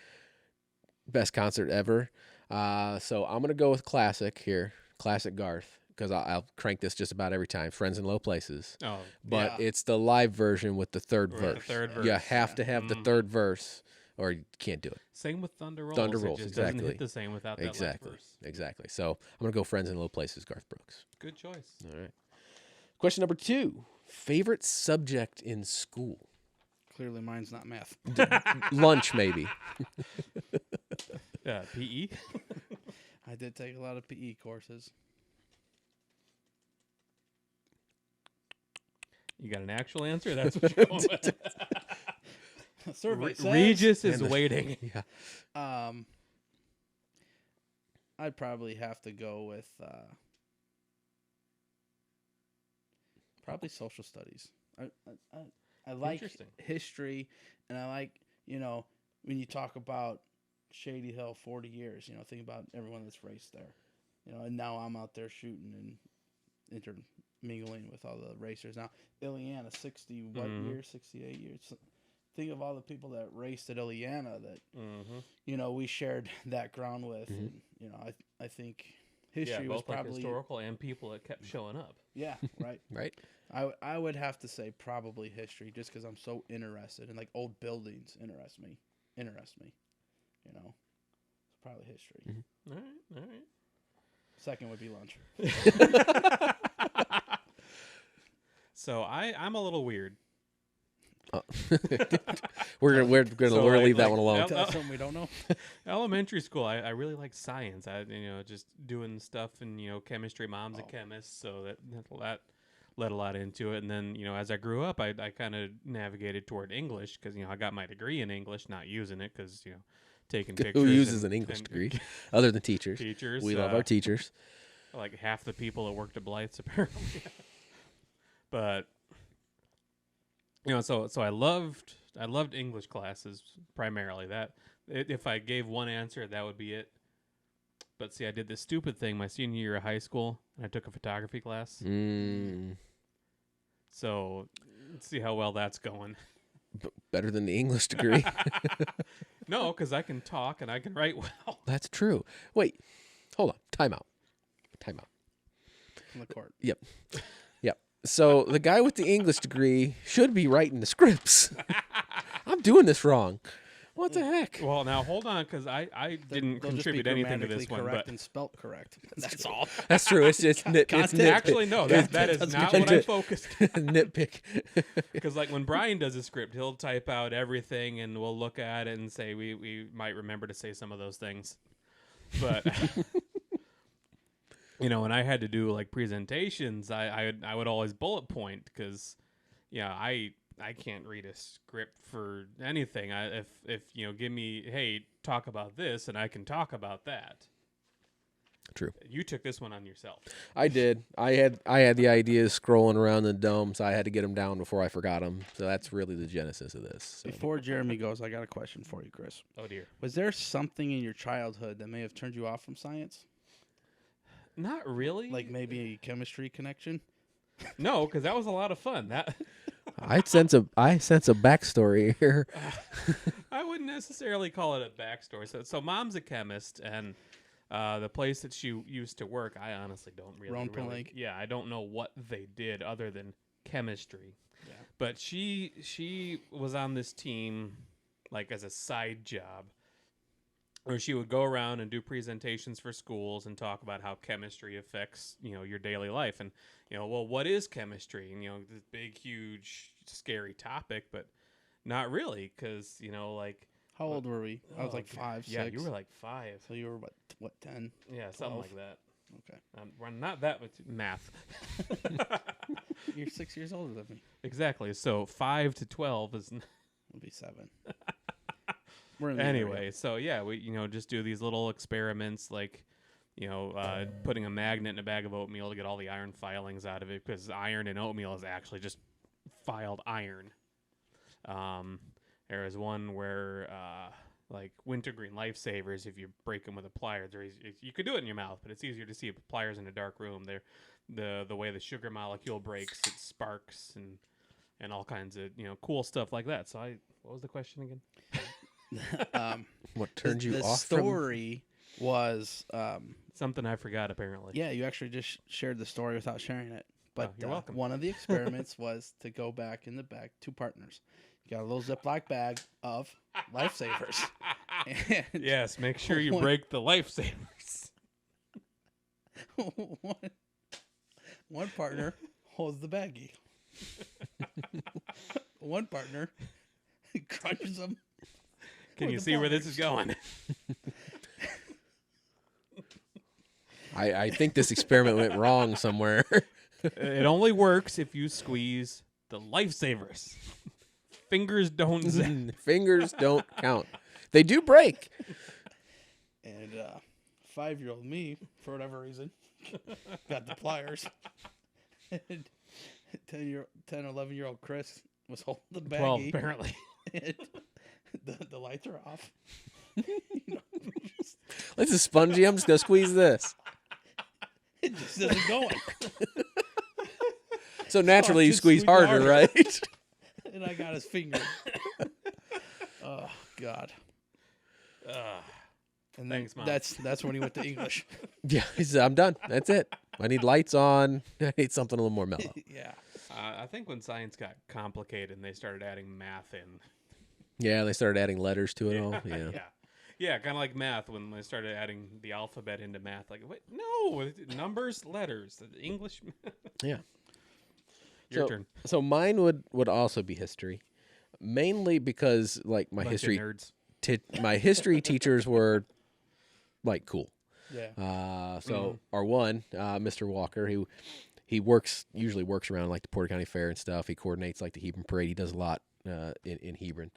Best concert ever. So I'm gonna go with classic here, classic Garth, because I'll crank this just about every time. Friends in Low Places, Oh, but Yeah. it's the live version with the third With the verse. third You verse. have to have the third verse, or you can't do it. same with Thunder Rolls. Thunder It Rolls, just doesn't exactly. hit the same without that Exactly, last verse. exactly. So I'm gonna go Friends in Low Places, Garth Brooks. Good choice. All right. Question number 2: favorite subject in school? Clearly, mine's not math. Lunch, maybe. PE. I did take a lot of PE courses. You got an actual answer? That's what you're going with. Survey says- Regis is And- waiting. Yeah. I'd probably have to go with probably social studies. I like Interesting. history, and I like, when you talk about Shady Hill 40 years, think about everyone that's raced there. And now I'm out there shooting and intermingling with all the racers. Now, Illiana, 60 what Mhm. years? 68 years. Think of all the people that raced at Illiana that Mm-hmm. we shared that ground with. Mhm. And, I think history Yeah, was both like probably historical and people that kept showing up. yeah, right. Right. I would have to say probably history, just because I'm so interested in, like, old buildings interest me. Probably history. Mhm. All right. Second would be lunch. So I'm a little weird. we're gonna So, leave that like, one alone. Yep. Tell us something we don't know. Elementary school, I really liked science. Just doing stuff and chemistry. Mom's a Oh. chemist, so that led a lot into it. And then as I grew up, I kind of navigated toward English because I got my degree in English, not using it because taking pictures. Who uses and- an English and degree other than teachers? Teachers. We love our teachers. Like half the people that worked at Blythe's apparently. But so I loved English classes primarily. That if I gave one answer, that would be it. But see, I did this stupid thing my senior year of high school, and I took a photography class. Mm, So let's see how well that's going. better than the English degree. No, because I can talk and I can write well. That's true. Wait, hold on. Time out. On the court. Yep. So the guy with the English degree should be writing the scripts. I'm doing this wrong. What the heck? Well, now hold on, because I didn't They'll just contribute be anything to this grammatically one. correct But and spelt correct. That's all. That's true. It's just it's Content. nitpick. actually, no, that is not what I focused. Nitpick. Because like when Brian does a script, he'll type out everything, and we'll look at it and say we might remember to say some of those things. But when I had to do like presentations, I would always bullet point because I can't read a script for anything. If give me, hey, talk about this, and I can talk about that. True. You took this one on yourself. I did. I had the ideas scrolling around the dome, so I had to get them down before I forgot them. So that's really the genesis of this. So. Before Jeremy goes, I got a question for you, Chris. Oh dear. Was there something in your childhood that may have turned you off from science? Not really. Like maybe a chemistry connection? No, because that was a lot of fun. That I sense a backstory here. I wouldn't necessarily call it a backstory. So mom's a chemist, and the place that she used to work, I honestly don't really. Lake. Yeah, I don't know what they did other than chemistry. Yeah. But she was on this team, like as a side job, where she would go around and do presentations for schools and talk about how chemistry affects your daily life. And well, what is chemistry? And this big, huge, scary topic, but not really, because like. How old were we? I was like God. 5, 6. Yeah, you were like 5. So you were what 10? Yeah, something 12? like that. Okay. We're not that with math. You're 6 years older than me. Exactly. So 5 to 12 is. I'll be 7. We're in the Anyway, area. so yeah, we just do these little experiments like putting a magnet in a bag of oatmeal to get all the iron filings out of it, because iron in oatmeal is actually just filed iron. There was one where like wintergreen lifesavers, if you break them with a pliers, you could do it in your mouth, but it's easier to see pliers in a dark room. They're the way the sugar molecule breaks, it sparks and all kinds of cool stuff like that. So what was the question again? What turned you the off story was Something I forgot apparently. yeah, you actually just shared the story without sharing it. But you're welcome. one of the experiments was to go back in the bag, 2 partners. You got a little Ziploc bag of lifesavers. And Yes, make sure you one- break the lifesavers. one partner holds the baggie. One partner crunches them. Can with you the see where this is pliers. going? I think this experiment went wrong somewhere. It only works if you squeeze the lifesavers. Fingers don't zip. Fingers don't count. They do break. And 5-year-old me, for whatever reason, got the pliers. And 10, 11-year-old Chris was holding the baggie. 12 apparently. And the lights are off. This is spongy. I'm just gonna squeeze this. It just isn't going. So naturally, you just squeeze squeeze harder, harder. right? And I got his finger. Oh God. And then Thanks, Mom. that's when he went to English. Yeah, he said, I'm done. That's it. I need lights on. I need something a little more mellow. Yeah. I think when science got complicated and they started adding math in. Yeah, they started adding letters to it all. Yeah. Yeah, kind of like math when they started adding the alphabet into math. Like, wait, no, numbers, letters, English. Yeah. Your turn. So mine would also be history, mainly because like my Bunch history of nerds. my history teachers were like cool. Yeah. So our one, Mr. Walker, who he usually works around like the Porter County Fair and stuff. He coordinates like the Hebron Parade. He does a lot in Hebron.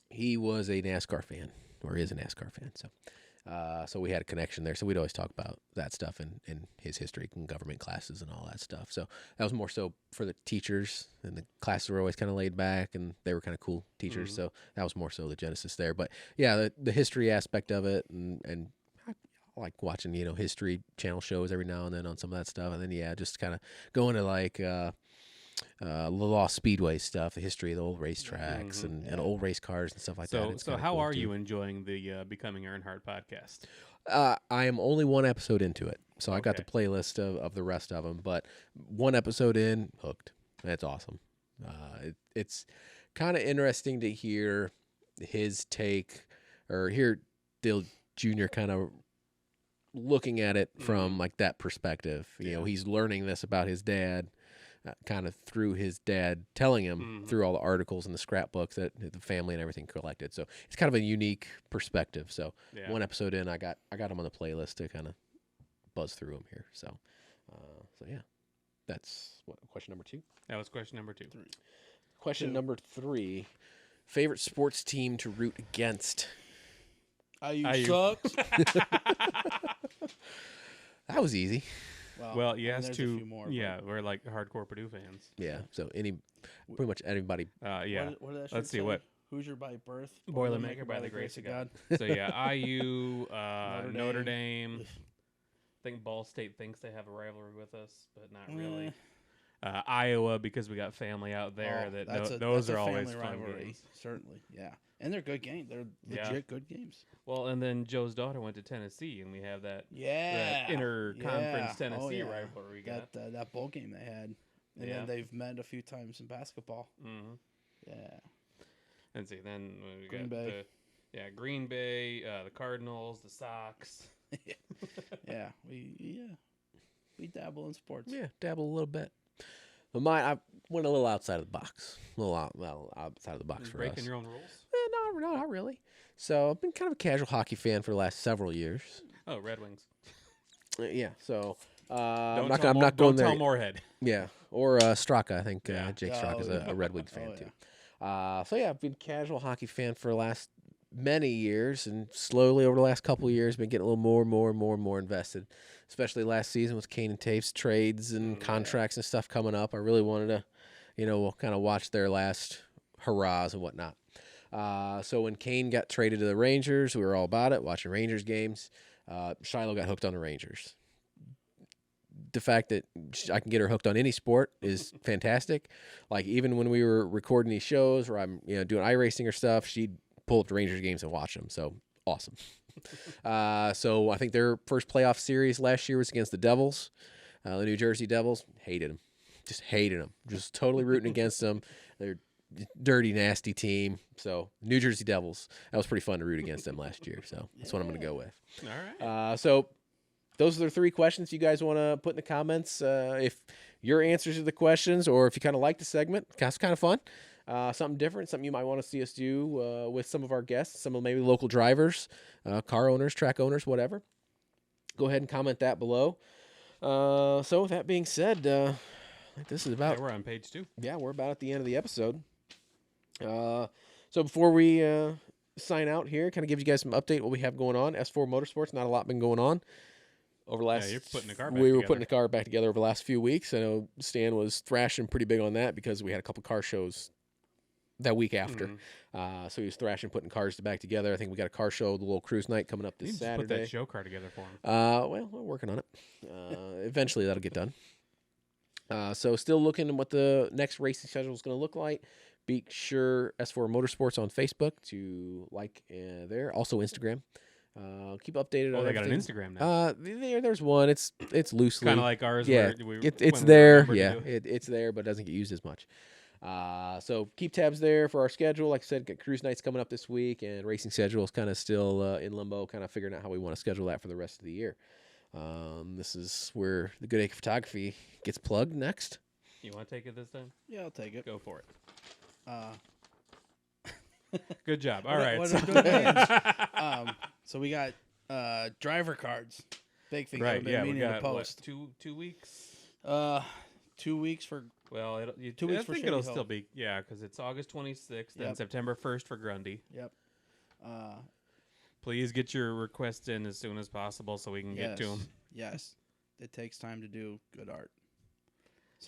He was a NASCAR fan, or is a NASCAR fan. So we had a connection there. So we'd always talk about that stuff in his history and government classes and all that stuff. So that was more so for the teachers, and the classes were always kind of laid back, and they were kind of cool teachers. So that was more so the genesis there. But yeah, the history aspect of it, and I like watching, History Channel shows every now and then on some of that stuff. And then, just kind of going to like the Lost Speedway stuff, the history of the old racetracks and old race cars and stuff like that. It's So kinda how cool, are too. you enjoying the Becoming Earnhardt podcast? I am only one episode into it, so I got the playlist of the rest of them. But one episode in, hooked. That's awesome. It's kind of interesting to hear his take, or hear Dale Jr. kind of looking at it from like that perspective. You know, he's learning this about his dad, kind of through his dad telling him through all the articles and the scrapbooks that the family and everything collected. So it's kind of a unique perspective. So one episode in, I got him on the playlist to kind of buzz through them here. So yeah, that's question number 2. That was question number 2. Question number 3: favorite sports team to root against? IU sucks. That was easy. Well, he has there's a to. few more, Yeah, we're like hardcore Purdue fans. Yeah. So pretty much anybody. Yeah. What did that Let's shirt see say? what. Hoosier by birth, Boilermaker by the grace of God. So yeah, IU, Notre Dame. I think Ball State thinks they have a rivalry with us, but not really. Iowa, because we got family out there. Those are always fun rivalry. games. Certainly, yeah, and they're good games. They're legit good games. Well, and then Joe's daughter went to Tennessee, and we have that inter-conference Tennessee rivalry. We got that bowl game they had, and then they've met a few times in basketball. Yeah. And see, then we Green got Bay. Green Bay, the Cardinals, the Sox. Yeah, we dabble in sports. Yeah, dabble a little bit. But mine, I went a little outside of the box. A little outside of the box for Breaking us. your own rules? No, not really. So I've been kind of a casual hockey fan for the last several years. Oh, Red Wings. Yeah, so I'm not going don't there. tell Moorhead. Yeah, or Straka. I think Jake Oh, Straka is yeah. a Red Wings fan Oh, too. So yeah, I've been a casual hockey fan for the last many years, and slowly over the last couple of years, been getting a little more invested. Especially last season with Kane and Taves trades and contracts and stuff coming up. I really wanted to, kind of watch their last hurrahs and whatnot. So when Kane got traded to the Rangers, we were all about it, watching Rangers games. Shiloh got hooked on the Rangers. The fact that I can get her hooked on any sport is fantastic. Like even when we were recording these shows where I'm, doing iRacing or stuff, she'd pull up the Rangers games and watch them. So awesome. So I think their first playoff series last year was against the Devils, the New Jersey Devils. Hated them. Just hated them. Just totally rooting against them. They're dirty, nasty team. So New Jersey Devils. That was pretty fun to root against them last year. So that's what I'm going to go with. All right. So those are the 3 questions you guys want to put in the comments. If your answers to the questions, or if you kind of like the segment, that's kind of fun. Something different, something you might want to see us do with some of our guests, some of maybe local drivers, car owners, track owners, whatever. Go ahead and comment that below. So with that being said, I think this is about... Yeah, we're on page 2. Yeah, we're about at the end of the episode. So before we sign out here, kind of give you guys some update what we have going on. S4 Motorsports, not a lot been going on. Over the last, you're putting the car back we were together. putting the car back together over the last few weeks. I know Stan was thrashing pretty big on that because we had a couple car shows that week after. So he was thrashing, putting cars back together. I think we got a car show, the little cruise night coming up You this just put Saturday. that show car together for him. Well, we're working on it. Eventually that'll get done. So still looking at what the next racing schedule is going to look like. Be sure S4 Motorsports on Facebook to like there. Also Instagram. Keep updated Oh, on they got an everything. Instagram now. There's one. It's loosely Kind of like ours. yeah. Where It's when we there. remember to Yeah, do it. it's there, but it doesn't get used as much. So keep tabs there for our schedule. Like I said, got cruise nights coming up this week, and racing schedule is kind of still in limbo, kind of figuring out how we want to schedule that for the rest of the year. This is where the Good Acre Photography gets plugged next. You want to take it this time? Yeah, I'll take it. Go for it. Uh, Good job. All What- right. what so- I'm doing is, so we got driver cards. Big thing right. I've been Yeah, we meaning got to post. what, 2 weeks. 2 weeks for Well, 2 I weeks for think Shady it'll Hope. still be because it's August 26th and Yep. September 1st for Grundy. yep. Please get your request in as soon as possible so we can get to them. Yes, it takes time to do good art.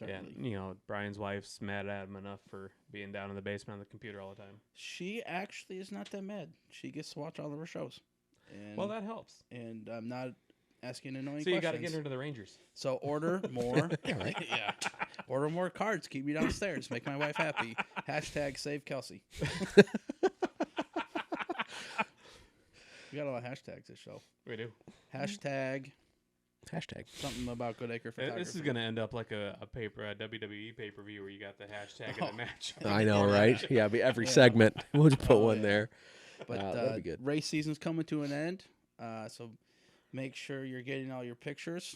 Yeah, Certainly. Brian's wife's mad at him enough for being down in the basement on the computer all the time. She actually is not that mad. She gets to watch all of her shows. And, Well, that helps. and I'm not asking annoying So you questions. got to get her to the Rangers. So order more. Yeah, right. Yeah. Order more cards. Keep me downstairs. Make my wife happy. Hashtag save Kelsey. We got a lot of hashtags this show. We do. Hashtag something about Good Acre Photography. This is going to end up like a WWE pay-per-view where you got the hashtag of the match. I know, right? Yeah, every Yeah. segment we'll just put Oh, one yeah. there. But that'd be good. race season's coming to an end. So make sure you're getting all your pictures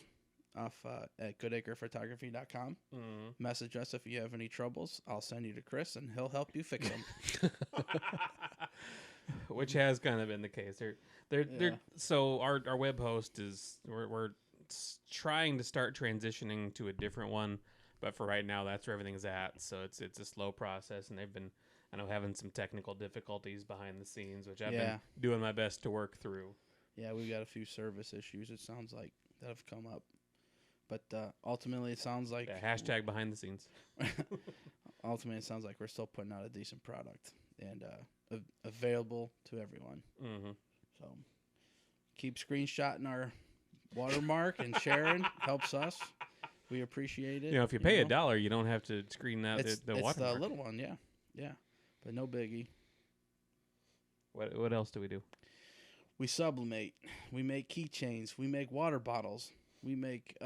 off at goodacrephotography.com. Mm. Message us if you have any troubles. I'll send you to Chris, and he'll help you fix them. Which has kind of been the case. They're Yeah. so our web host is we're trying to start transitioning to a different one, but for right now that's where everything's at. So it's a slow process, and they've been having some technical difficulties behind the scenes, which I've been doing my best to work through. Yeah, we've got a few service issues, it sounds like, that have come up. But ultimately, it sounds like... Yeah, hashtag behind the scenes. ultimately, it sounds like we're still putting out a decent product and available to everyone. Mm-hmm. So keep screenshotting our watermark and sharing. Helps us. We appreciate it. If you pay $1, you don't have to screen out it's the it's watermark. the little one, yeah. Yeah, but no biggie. What else do we do? We sublimate. We make keychains. We make water bottles. We make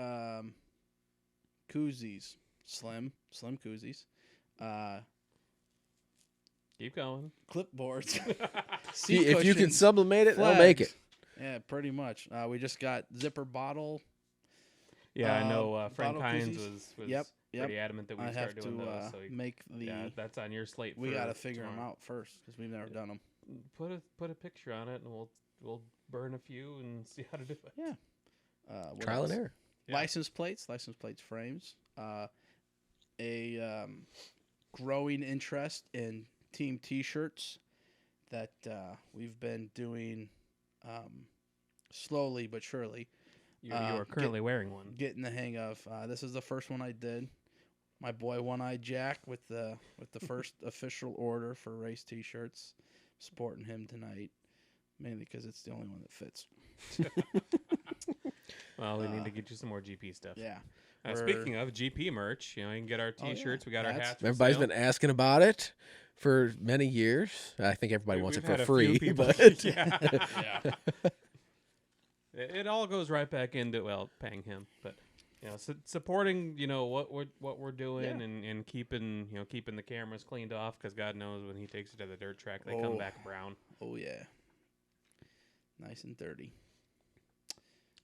koozies, slim koozies, Keep going. clipboards. See, if you can cushions, sublimate it, they'll make it. flags. Yeah, pretty much. We just got zipper bottle. Yeah, I know. Frank bottle Hines koozies. was Yep. pretty adamant that we I start have doing to those. So make the. yeah, that's on your slate. We for got to figure them tomorrow. out first because we've never done them. Put a picture on it, and we'll burn a few and see how to do it. Yeah. What Trial else? and error. Yeah. License plates, frames. A growing interest in team T-shirts that we've been doing slowly but surely. You are currently wearing one. Getting the hang of. This is the first one I did. My boy One Eye Jack with the first official order for race T-shirts. Supporting him tonight, mainly because it's the only one that fits. Well, we need to get you some more GP stuff. Yeah. Speaking of GP merch, you can get our T-shirts. We got our hats. For Everybody's sale. been asking about it for many years. I think everybody wants it We've for had a free. few people- But yeah. Yeah. It all goes right back into paying him, but supporting what we're doing and keeping keeping the cameras cleaned off, because God knows when he takes it to the dirt track they come back brown. Oh yeah. Nice and dirty.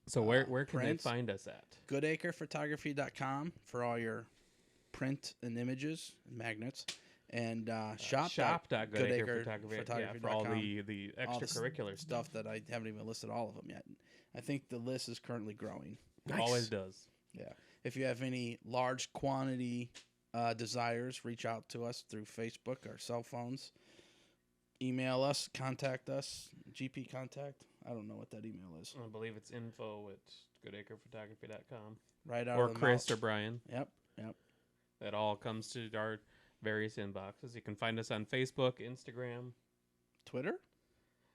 So where can they prints, find us at? GoodAcrePhotography.com for all your print and images and magnets, and shop.goodacrephotography for all the extracurricular stuff that I haven't even listed all of them yet. I think the list is currently growing. Nice. Always does. Yeah. If you have any large quantity desires, reach out to us through Facebook or cell phones. Email us, contact us, GP contact. I don't know what that email is. I believe it's info@goodacrephotography.com. Right out or of the Chris mouth. or Brian. Yep. That all comes to our various inboxes. You can find us on Facebook, Instagram. Twitter?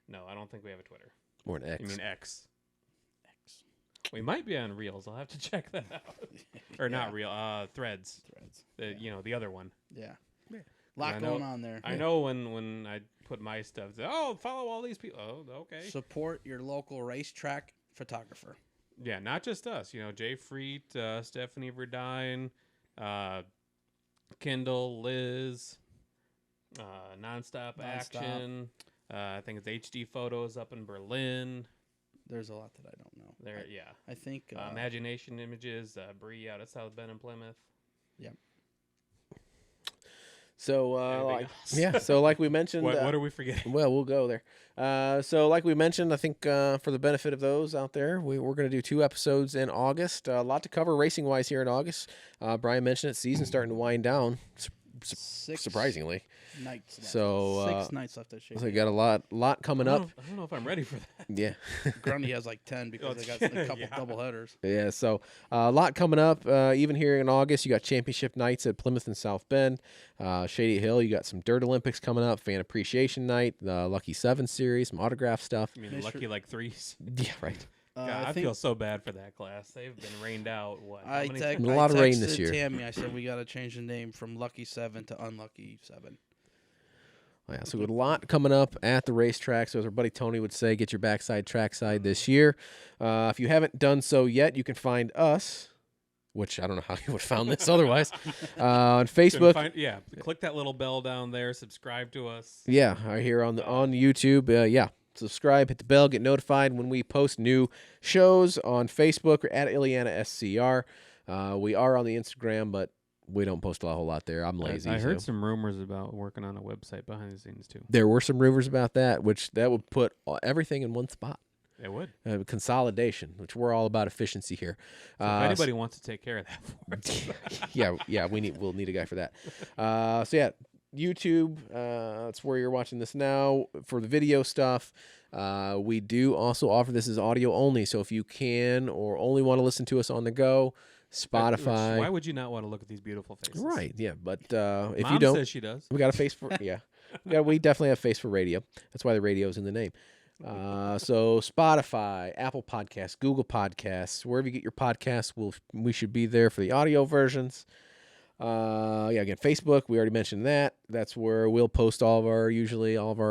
No, I don't think we have a Twitter. or an X. You mean X? We might be on Reels. I'll have to check that out. Or not Reel. Threads. The other one. Yeah. A lot going on there. I know when I put my stuff, follow all these people. Oh, okay. Support your local racetrack photographer. Yeah, not just us. Jay Freet, Stephanie Verdine, Kendall, Liz, Nonstop Action. I think it's HD Photos up in Berlin. There's a lot that I don't know. I think Imagination Images, Bree out of South Bend and Plymouth. Yep. So, so like we mentioned... what are we forgetting? Well, we'll go there. So like we mentioned, I think for the benefit of those out there, we're going to do 2 episodes in August. A lot to cover racing-wise here in August. Brian mentioned it, season's starting to wind down, surprisingly. Nights left. So 6 nights left to shape. So we got a lot coming up. I don't know if I'm ready for that. Yeah. Grundy has like 10 because they got a couple double headers. Yeah, so a lot coming up. Even here in August, you got championship nights at Plymouth and South Bend. Shady Hill, you got some Dirt Olympics coming up, Fan Appreciation Night, the Lucky 7 series, some autograph stuff. You mean Lucky like 3s? Yeah, right. God, I feel so bad for that class. They've been rained out. I a lot of rain this year. Tammy, I said we got to change the name from Lucky 7 to Unlucky 7. Yeah, so we got a lot coming up at the racetrack. So as our buddy Tony would say, get your backside trackside this year. If you haven't done so yet, you can find us, which I don't know how you would have found this otherwise, on Facebook. Click that little bell down there. Subscribe to us. Yeah, here on YouTube. Subscribe, hit the bell, get notified when we post new shows on Facebook or at Illiana SCR. We are on the Instagram, but we don't post a whole lot there. I'm lazy. I heard some rumors about working on a website behind the scenes too. There were some rumors about that, which that would put everything in one spot. It would. Consolidation, which we're all about efficiency here. So if anybody wants to take care of that for us. we'll need a guy for that. YouTube, that's where you're watching this now. For the video stuff, we do also offer this as audio only. So if you can or only want to listen to us on the go, Spotify. Why would you not want to look at these beautiful faces? Right, yeah. But if Mom you don't, says she does. we got a face for we definitely have face for radio. That's why the radio is in the name. So Spotify, Apple Podcasts, Google Podcasts, wherever you get your podcasts, we should be there for the audio versions. Again, Facebook, we already mentioned that. That's where we'll post all of our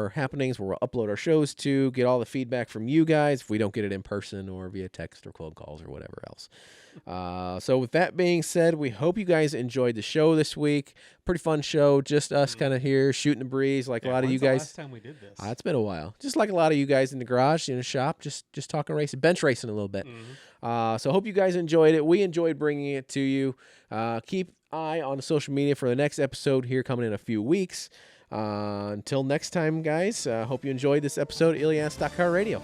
happenings, where we'll upload our shows to, get all the feedback from you guys if we don't get it in person or via text or cold calls or whatever else. So with that being said, we hope you guys enjoyed the show this week. Pretty fun show, just us kind of here shooting the breeze like a lot of you guys. Last time we did this? It's been a while. Just like a lot of you guys in the garage, in the shop, just talking racing, bench racing a little bit. So hope you guys enjoyed it. We enjoyed bringing it to you. Keep eye on the social media for the next episode here coming in a few weeks. Until next time, guys, hope you enjoyed this episode of Illiana Stock Car Radio.